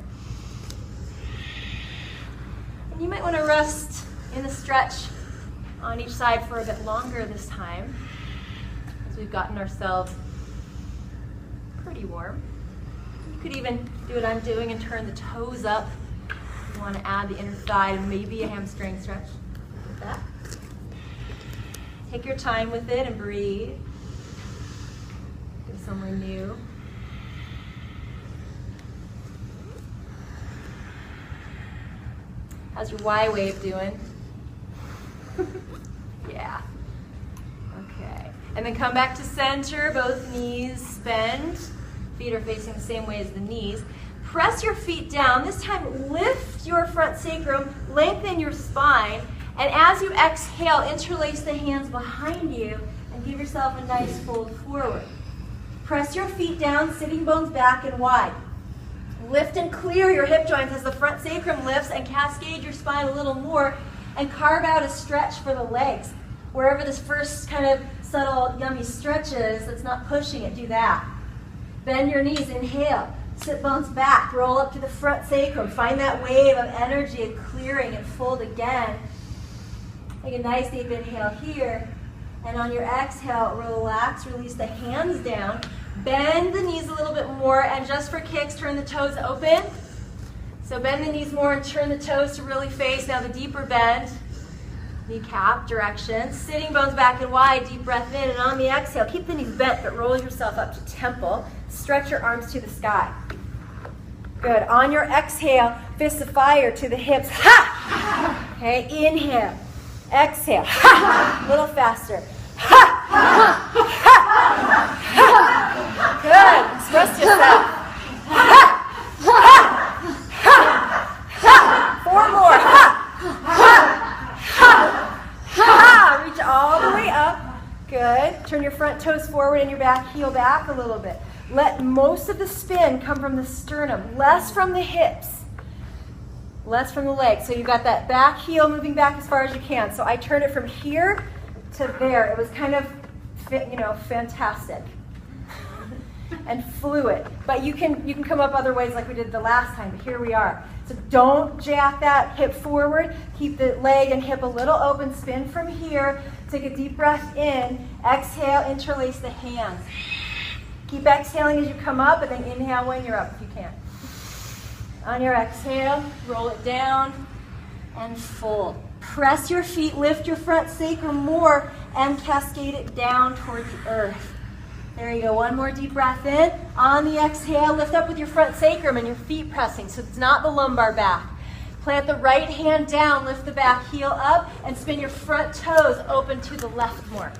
S4: And you might want to rest in the stretch on each side for a bit longer this time, as we've gotten ourselves pretty warm. You could even do what I'm doing and turn the toes up You want to add the inner thigh and maybe a hamstring stretch. Like that. Take your time with it and breathe. Go somewhere new. How's your Y wave doing? Yeah. Okay. And then come back to center. Both knees bend. Feet are facing the same way as the knees. Press your feet down. This time, lift your front sacrum, lengthen your spine, and as you exhale, interlace the hands behind you and give yourself a nice fold forward. Press your feet down, sitting bones back and wide. Lift and clear your hip joints as the front sacrum lifts and cascade your spine a little more and carve out a stretch for the legs. Wherever this first kind of subtle, yummy stretch is, that's not pushing it, do that. Bend your knees, inhale. Sit bones back, roll up to the front sacrum. Find that wave of energy and clearing and fold again. Take a nice deep inhale here. And on your exhale, relax, release the hands down. Bend the knees a little bit more, and just for kicks, turn the toes open. So bend the knees more and turn the toes to really face. Now the deeper bend, kneecap direction. Sitting bones back and wide, deep breath in, and on the exhale, keep the knees bent, but roll yourself up to temple. Stretch your arms to the sky. Good. On your exhale, fists of fire to the hips. Ha! Okay, inhale. Exhale. Ha! A little faster. Ha! Ha! Ha! Good. Express yourself. Ha! Ha! Ha! Ha! 4 more. Ha! Ha! Ha! Ha! Reach all the way up. Good. Turn your front toes forward and your back heel back a little bit. Let most of the spin come from the sternum, less from the hips, less from the legs. So you've got that back heel moving back as far as you can. So I turn it from here to there. It was kind of, fantastic and fluid. But you can come up other ways like we did the last time. But here we are. So don't jack that hip forward. Keep the leg and hip a little open. Spin from here. Take a deep breath in. Exhale. Interlace the hands. Keep exhaling as you come up, and then inhale when you're up if you can. On your exhale, roll it down and fold. Press your feet, lift your front sacrum more, and cascade it down towards the earth. There you go. One more deep breath in. On the exhale, lift up with your front sacrum and your feet pressing, so it's not the lumbar back. Plant the right hand down, lift the back heel up, and spin your front toes open to the left more.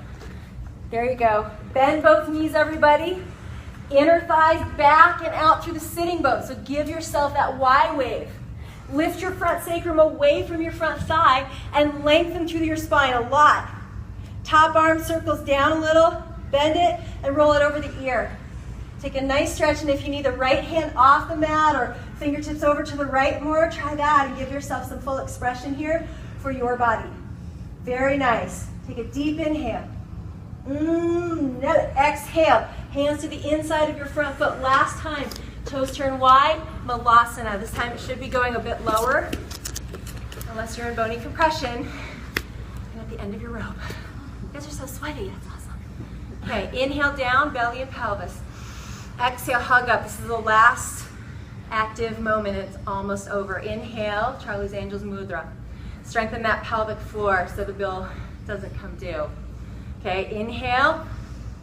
S4: There you go. Bend both knees, everybody. Inner thighs back and out through the sitting bones. So give yourself that Y wave. Lift your front sacrum away from your front thigh and lengthen through your spine a lot. Top arm circles down a little, bend it, and roll it over the ear. Take a nice stretch, and if you need the right hand off the mat or fingertips over to the right more, try that and give yourself some full expression here for your body. Very nice. Take a deep inhale. Exhale. Hands to the inside of your front foot. Last time. Toes turn wide. Malasana. This time it should be going a bit lower. Unless you're in bony compression. And at the end of your rope. You guys are so sweaty. That's awesome. Okay. Inhale down. Belly and pelvis. Exhale. Hug up. This is the last active moment. It's almost over. Inhale. Charlie's Angels Mudra. Strengthen that pelvic floor so the bill doesn't come due. Okay, inhale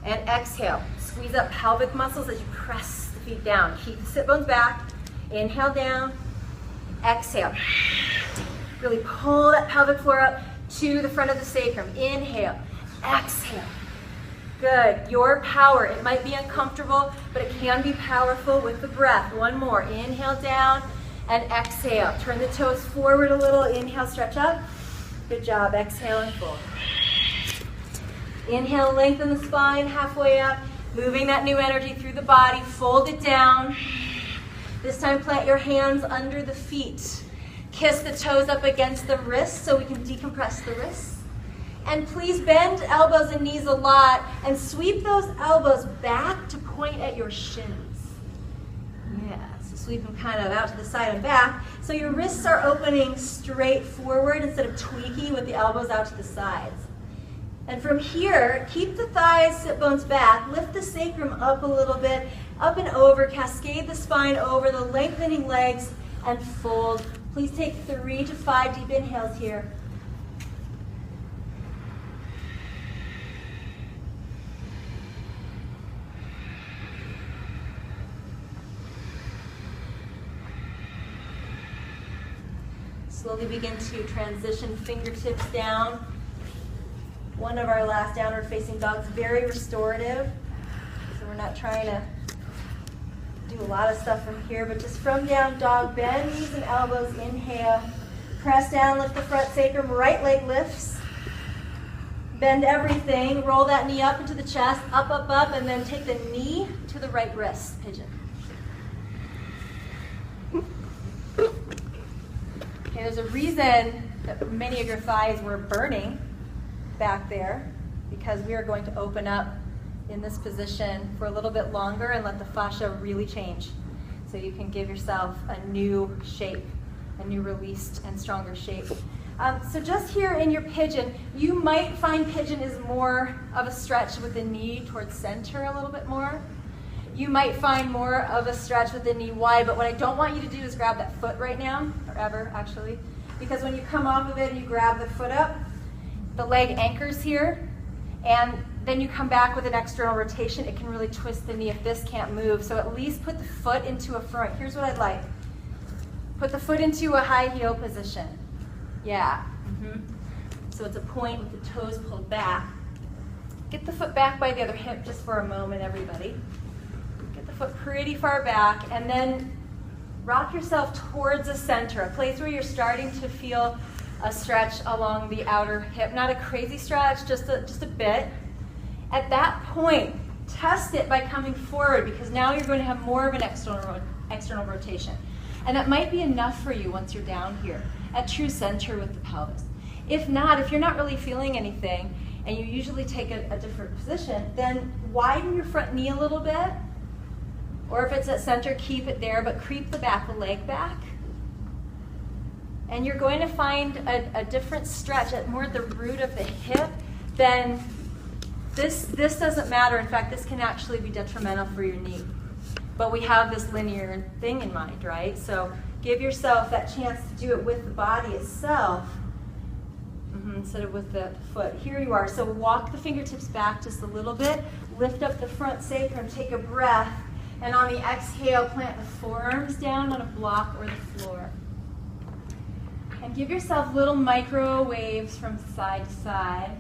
S4: and exhale. Squeeze up pelvic muscles as you press the feet down. Keep the sit bones back. Inhale down. Exhale. Really pull that pelvic floor up to the front of the sacrum. Inhale. Exhale. Good. Your power. It might be uncomfortable, but it can be powerful with the breath. One more. Inhale down and exhale. Turn the toes forward a little. Inhale, stretch up. Good job. Exhale and fold. Inhale, lengthen the spine halfway up, moving that new energy through the body. Fold it down. This time plant your hands under the feet. Kiss the toes up against the wrists so we can decompress the wrists. And please bend elbows and knees a lot and sweep those elbows back to point at your shins. Yeah, so sweep them kind of out to the side and back. So your wrists are opening straight forward instead of tweaky with the elbows out to the sides. And from here, keep the thighs, sit bones back, lift the sacrum up a little bit, up and over, cascade the spine over the lengthening legs, and fold Please take 3 to 5 deep inhales here. Slowly begin to transition fingertips down. One of our last downward facing dogs, very restorative. So we're not trying to do a lot of stuff from here, but just from down dog, bend knees and elbows, inhale. Press down, lift the front sacrum, right leg lifts. Bend everything, roll that knee up into the chest, up, up, up, and then take the knee to the right wrist, pigeon. Okay, there's a reason that many of your thighs were burning back there, because we are going to open up in this position for a little bit longer and let the fascia really change. So you can give yourself a new shape, a new released and stronger shape. So just here in your pigeon, you might find pigeon is more of a stretch with the knee towards center a little bit more. You might find more of a stretch with the knee wide, but what I don't want you to do is grab that foot right now, or ever actually, because when you come off of it and you grab the foot up, the leg anchors here, and then you come back with an external rotation, it can really twist the knee if this can't move. So at least put the foot into a front. Here's what I'd like. Put the foot into a high heel position. Yeah. So it's a point with the toes pulled back. Get the foot back by the other hip just for a moment, everybody. Get the foot pretty far back, and then rock yourself towards the center, a place where you're starting to feel a stretch along the outer hip. Not a crazy stretch, just a bit. At that point, test it by coming forward, because now you're going to have more of an external rotation. And that might be enough for you once you're down here at true center with the pelvis. If not, if you're not really feeling anything and you usually take a different position, then widen your front knee a little bit. Or if it's at center, keep it there, but creep the back of the leg back. And you're going to find a different stretch at more at the root of the hip. Then this doesn't matter. In fact, this can actually be detrimental for your knee. But we have this linear thing in mind, right? So give yourself that chance to do it with the body itself instead of with the foot. Here you are. So walk the fingertips back just a little bit. Lift up the front sacrum. Take a breath. And on the exhale, plant the forearms down on a block or the floor. And give yourself little micro waves from side to side.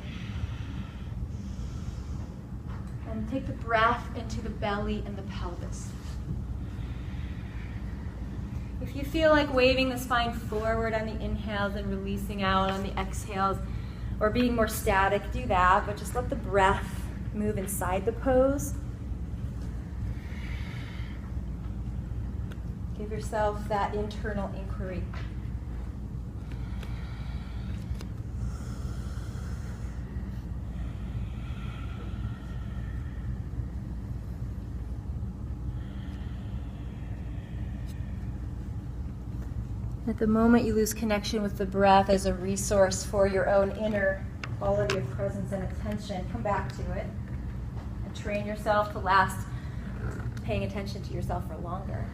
S4: And take the breath into the belly and the pelvis. If you feel like waving the spine forward on the inhales and releasing out on the exhales, or being more static, do that, but just let the breath move inside the pose. Give yourself that internal inquiry. At the moment you lose connection with the breath as a resource for your own inner quality of presence and attention, come back to it and train yourself to last paying attention to yourself for longer.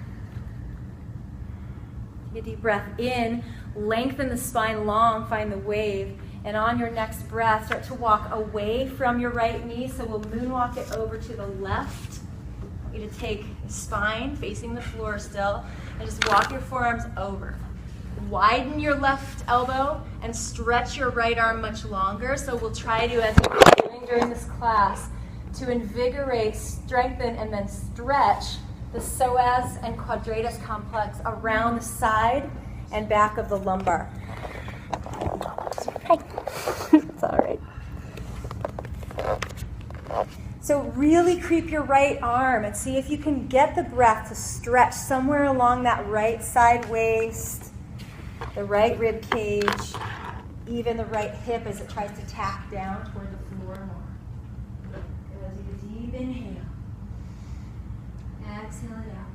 S4: Take a deep breath in, lengthen the spine long, find the wave, and on your next breath, start to walk away from your right knee, so we'll moonwalk it over to the left. I want you to take the spine facing the floor still, and just walk your forearms over. Widen your left elbow and stretch your right arm much longer. So we'll try to, as we've been doing during this class, to invigorate, strengthen, and then stretch the psoas and quadratus complex around the side and back of the lumbar. Hi. It's all right. So really creep your right arm and see if you can get the breath to stretch somewhere along that right side waist, the right rib cage, even the right hip as it tries to tack down toward the floor more. Good. Take a deep inhale. Exhale it out.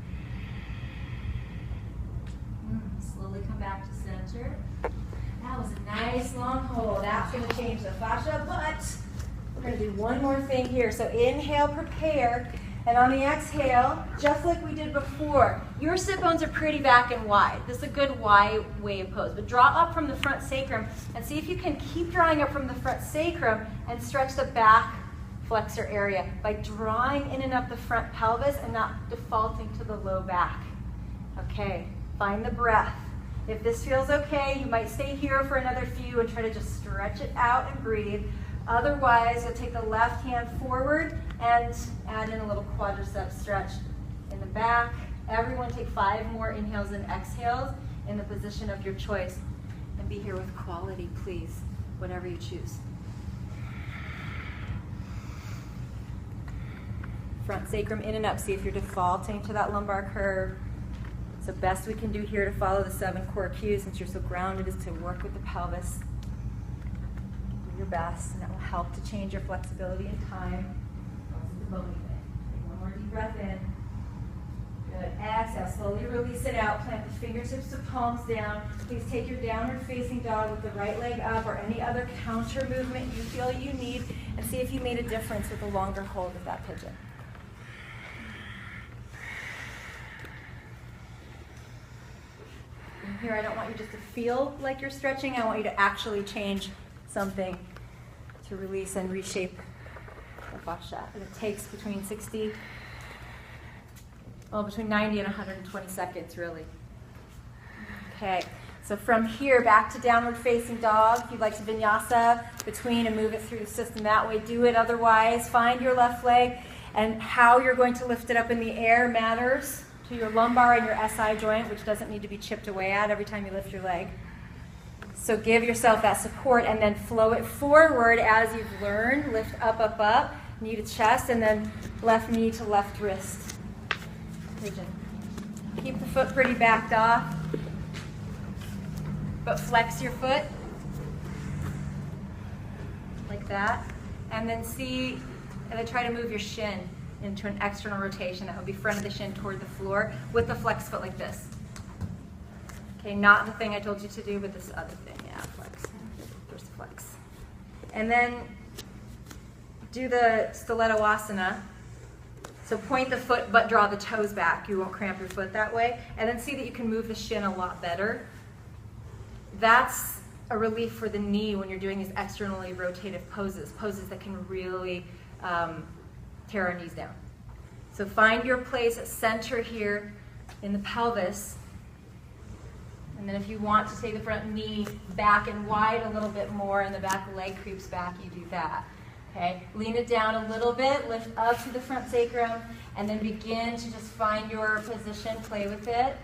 S4: Slowly come back to center. That was a nice long hold. That's going to change the fascia, but we're going to do one more thing here. So inhale, prepare, And on the exhale, just like we did before, your sit bones are pretty back and wide. This is a good Y wave pose. But draw up from the front sacrum and see if you can keep drawing up from the front sacrum and stretch the back flexor area by drawing in and up the front pelvis and not defaulting to the low back. Okay, find the breath. If this feels okay, you might stay here for another few and try to just stretch it out and breathe. Otherwise, you'll take the left hand forward and add in a little quadricep stretch in the back. Everyone take 5 more inhales and exhales in the position of your choice. And be here with quality, please, whatever you choose. Front sacrum in and up. See if you're defaulting to that lumbar curve. It's the best we can do here to follow the 7 core cues since you're so grounded is to work with the pelvis. Do your best, and that will help to change your flexibility in time. Take one more deep breath in. Good. Exhale. Slowly release it out. Plant the fingertips to palms down. Please take your downward facing dog with the right leg up or any other counter movement you feel you need, and see if you made a difference with a longer hold of that pigeon. And here, I don't want you just to feel like you're stretching. I want you to actually change something to release and reshape the fascia. And it takes between 90 and 120 seconds, really. Okay, so from here, back to downward facing dog. If you'd like to vinyasa between and move it through the system that way, do it. Otherwise, find your left leg, and how you're going to lift it up in the air matters to your lumbar and your SI joint, which doesn't need to be chipped away at every time you lift your leg. So give yourself that support and then flow it forward as you've learned. Lift up, up, up, knee to chest, and then left knee to left wrist. Pigeon. Keep the foot pretty backed off, but flex your foot like that. And then try to move your shin into an external rotation. That would be front of the shin toward the floor with the flex foot like this. Okay, not the thing I told you to do, but this other thing. Yeah, flex. First flex. And then do the stiletto asana. So point the foot, but draw the toes back. You won't cramp your foot that way. And then see that you can move the shin a lot better. That's a relief for the knee when you're doing these externally rotative poses that can really tear our knees down. So find your place at center here in the pelvis. And then if you want to take the front knee back and wide a little bit more and the back leg creeps back, you do that. Okay, lean it down a little bit, lift up to the front sacrum, and then begin to just find your position, play with it.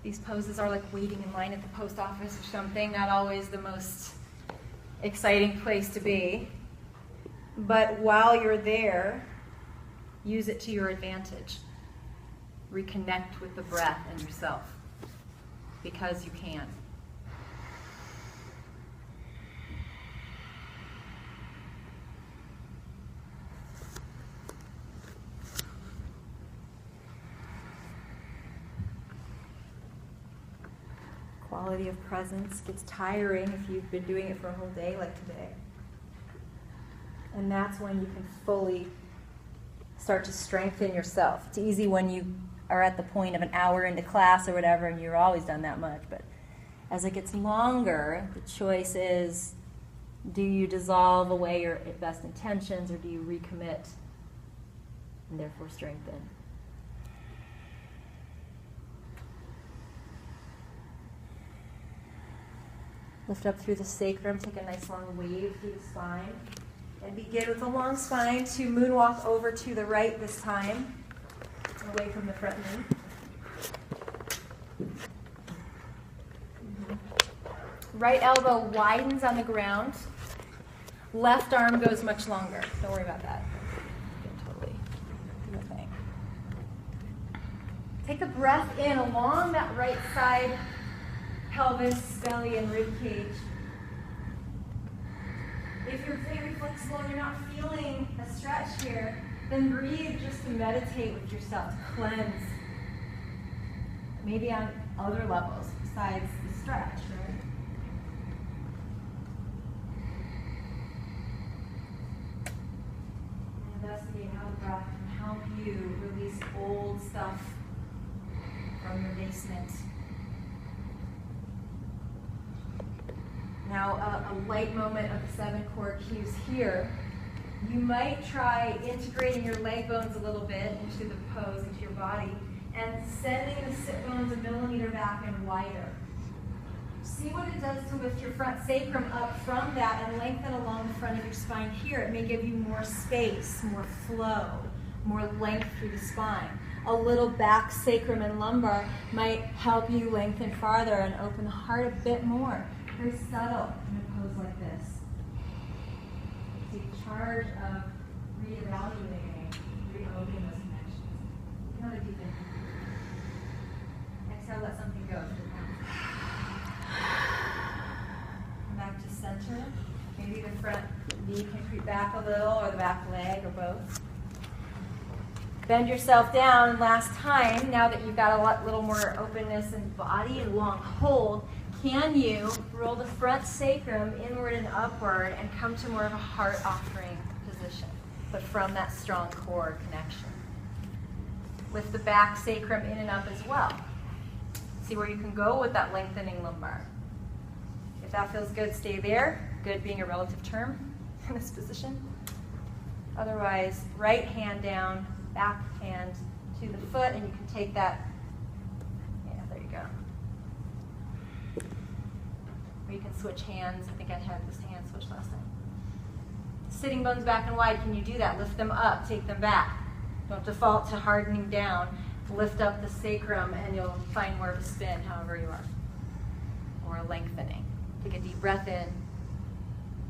S4: These poses are like waiting in line at the post office or something, not always the most exciting place to be. But while you're there, use it to your advantage. Reconnect with the breath and yourself, because you can. Quality of presence gets tiring if you've been doing it for a whole day like today. And that's when you can fully start to strengthen yourself. It's easy when you are at the point of an hour into class or whatever, and you've always done that much. But as it gets longer, the choice is, do you dissolve away your best intentions, or do you recommit and therefore strengthen? Lift up through the sacrum, take a nice long wave through the spine, and begin with a long spine to moonwalk over to the right this time, away from the front knee. Right elbow widens on the ground. Left arm goes much longer. Don't worry about that. You can totally do the thing. Take a breath in along that right side pelvis, belly, and rib cage. If you're very flexible and you're not feeling a stretch here, then breathe just to meditate with yourself, to cleanse. Maybe on other levels besides the stretch, right? investigate how the breath can help you release old stuff from your basement. Now, a light moment of the 7 core cues here. You might try integrating your leg bones a little bit into the pose, into your body, and sending the sit bones a millimeter back and wider. See what it does to lift your front sacrum up from that and lengthen along the front of your spine here. It may give you more space, more flow, more length through the spine. A little back sacrum and lumbar might help you lengthen farther and open the heart a bit more. Very subtle in a pose like this. Take charge of reevaluating, reopening those connections. Another deep inhale. Exhale, let something go. Come back to center. Maybe the front knee can creep back a little, or the back leg, or both. Bend yourself down, and last time, now that you've got a little more openness in body and long hold, can you roll the front sacrum inward and upward and come to more of a heart offering position, but from that strong core connection? Lift the back sacrum in and up as well. See where you can go with that lengthening lumbar. If that feels good, stay there. Good being a relative term in this position. Otherwise, right hand down, back hand to the foot, and you can take that, yeah, there you go. Or you can switch hands. I think I had this hand switch last time. Sitting bones back and wide, can you do that? Lift them up, take them back. Don't default to hardening down. Lift up the sacrum and you'll find more of a spin however you are. Or a lengthening. Take a deep breath in.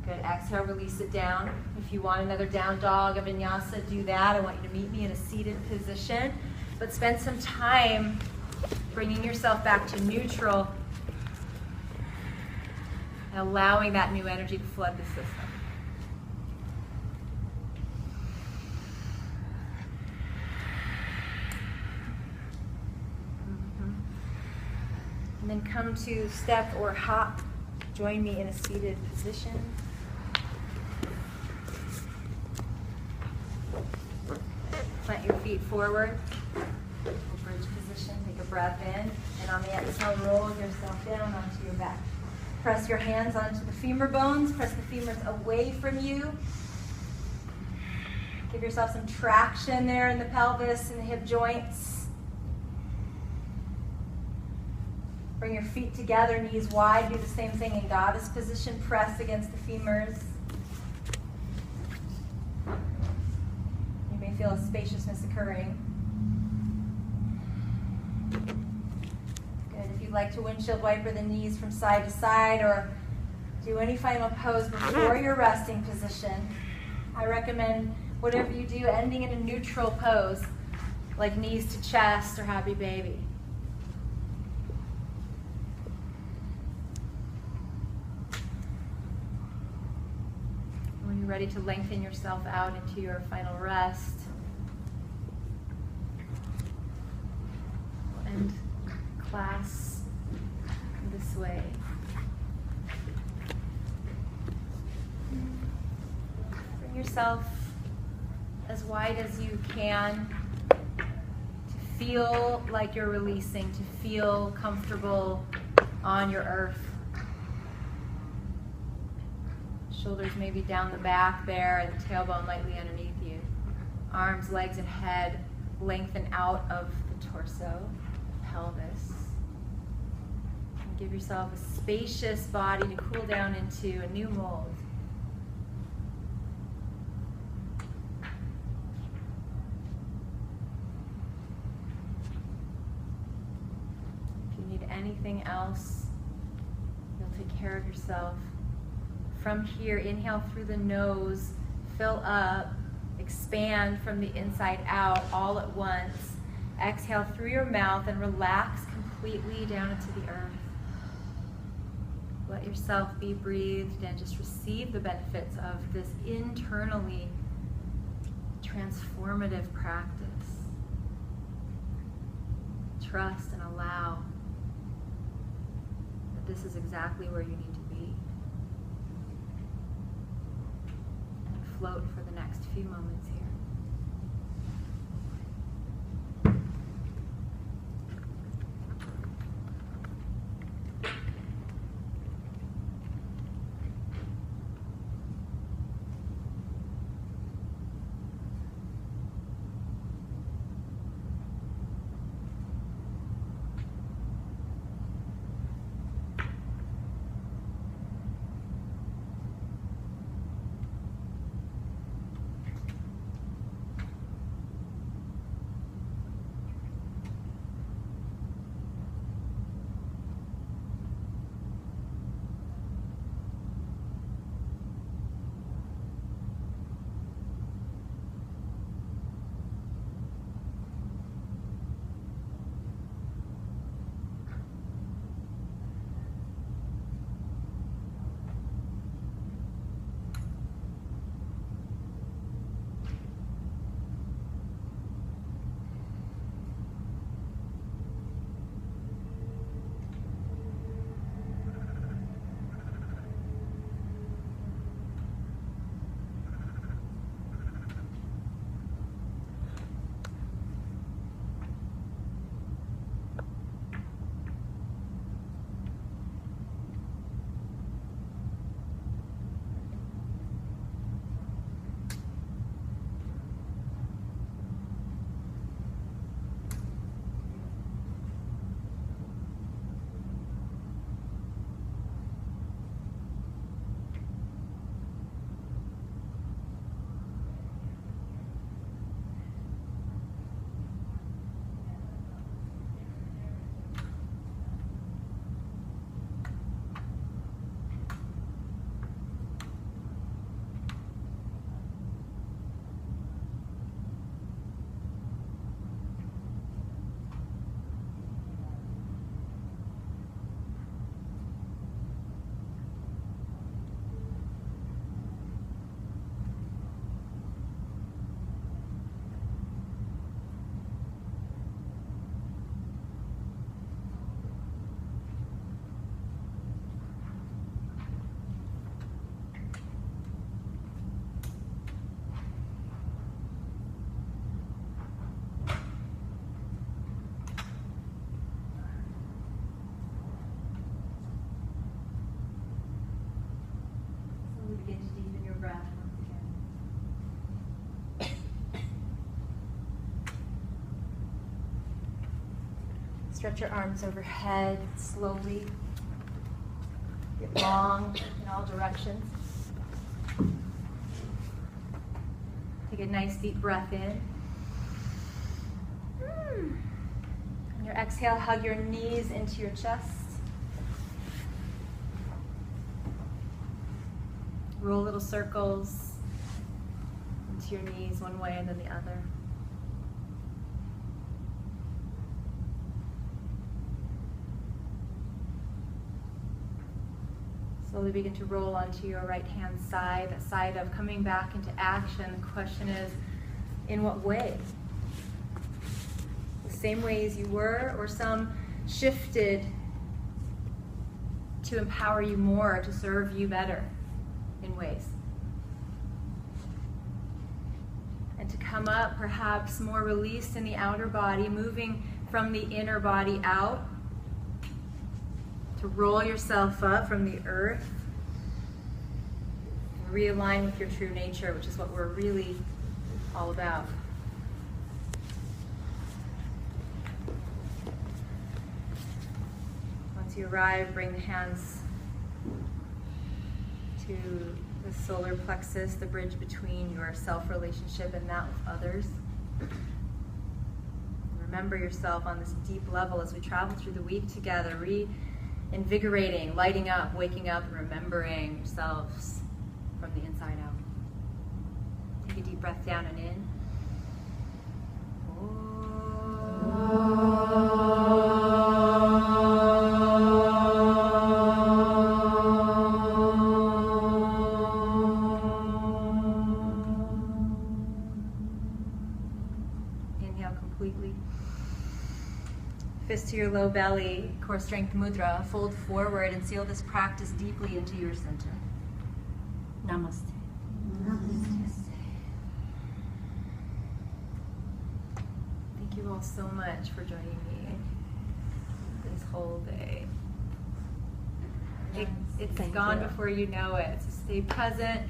S4: Good. Exhale, release it down. If you want another down dog, a vinyasa, do that. I want you to meet me in a seated position. But spend some time bringing yourself back to neutral and allowing that new energy to flood the system. And then come to step or hop. Join me in a seated position. Plant your feet forward. Bridge position. Take a breath in. And on the exhale, roll yourself down onto your back. Press your hands onto the femur bones. Press the femurs away from you. Give yourself some traction there in the pelvis and the hip joints. Bring your feet together, knees wide. Do the same thing in goddess position. Press against the femurs. You may feel a spaciousness occurring. Good. If you'd like to windshield wiper the knees from side to side or do any final pose before your resting position, I recommend whatever you do, ending in a neutral pose, like knees to chest or happy baby. When you're ready to lengthen yourself out into your final rest, we'll end class this way. Bring yourself as wide as you can to feel like you're releasing, to feel comfortable on your earth. Shoulders maybe down the back there and the tailbone lightly underneath you. Arms, legs, and head lengthen out of the torso, pelvis. And give yourself a spacious body to cool down into a new mold. If you need anything else, you'll take care of yourself. From here, inhale through the nose, fill up, expand from the inside out all at once. Exhale through your mouth and relax completely down into the earth. Let yourself be breathed and just receive the benefits of this internally transformative practice. Trust and allow that this is exactly where you need to be. Float for the next few moments here. Stretch your arms overhead slowly. Get long in all directions. Take a nice deep breath in. On your exhale, hug your knees into your chest. Roll little circles into your knees one way and then the other. Slowly begin to roll onto your right hand side, that side of coming back into action. The question is, in what way? The same way as you were, or some shifted to empower you more, to serve you better in ways? And to come up perhaps more released in the outer body, moving from the inner body out, to roll yourself up from the earth, realign with your true nature, which is what we're really all about. Once you arrive, bring the hands to the solar plexus, the bridge between your self-relationship and that with others. Remember yourself on this deep level as we travel through the week together, reinvigorating, lighting up, waking up, and remembering yourselves from the inside out. Take a deep breath down and in. Inhale completely. Fist to your low belly, core strength mudra. Fold forward and seal this practice deeply into your center. Namaste. Namaste. Thank you all so much for joining me this whole day. It's gone before you know it. So stay present,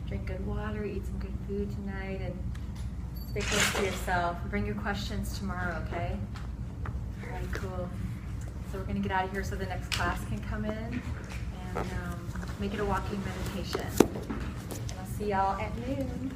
S4: drink good water, eat some good food tonight, and stay close to yourself. Bring your questions tomorrow, okay? All right, cool. So we're going to get out of here so the next class can come in, and make it a walking meditation. And I'll see y'all at noon.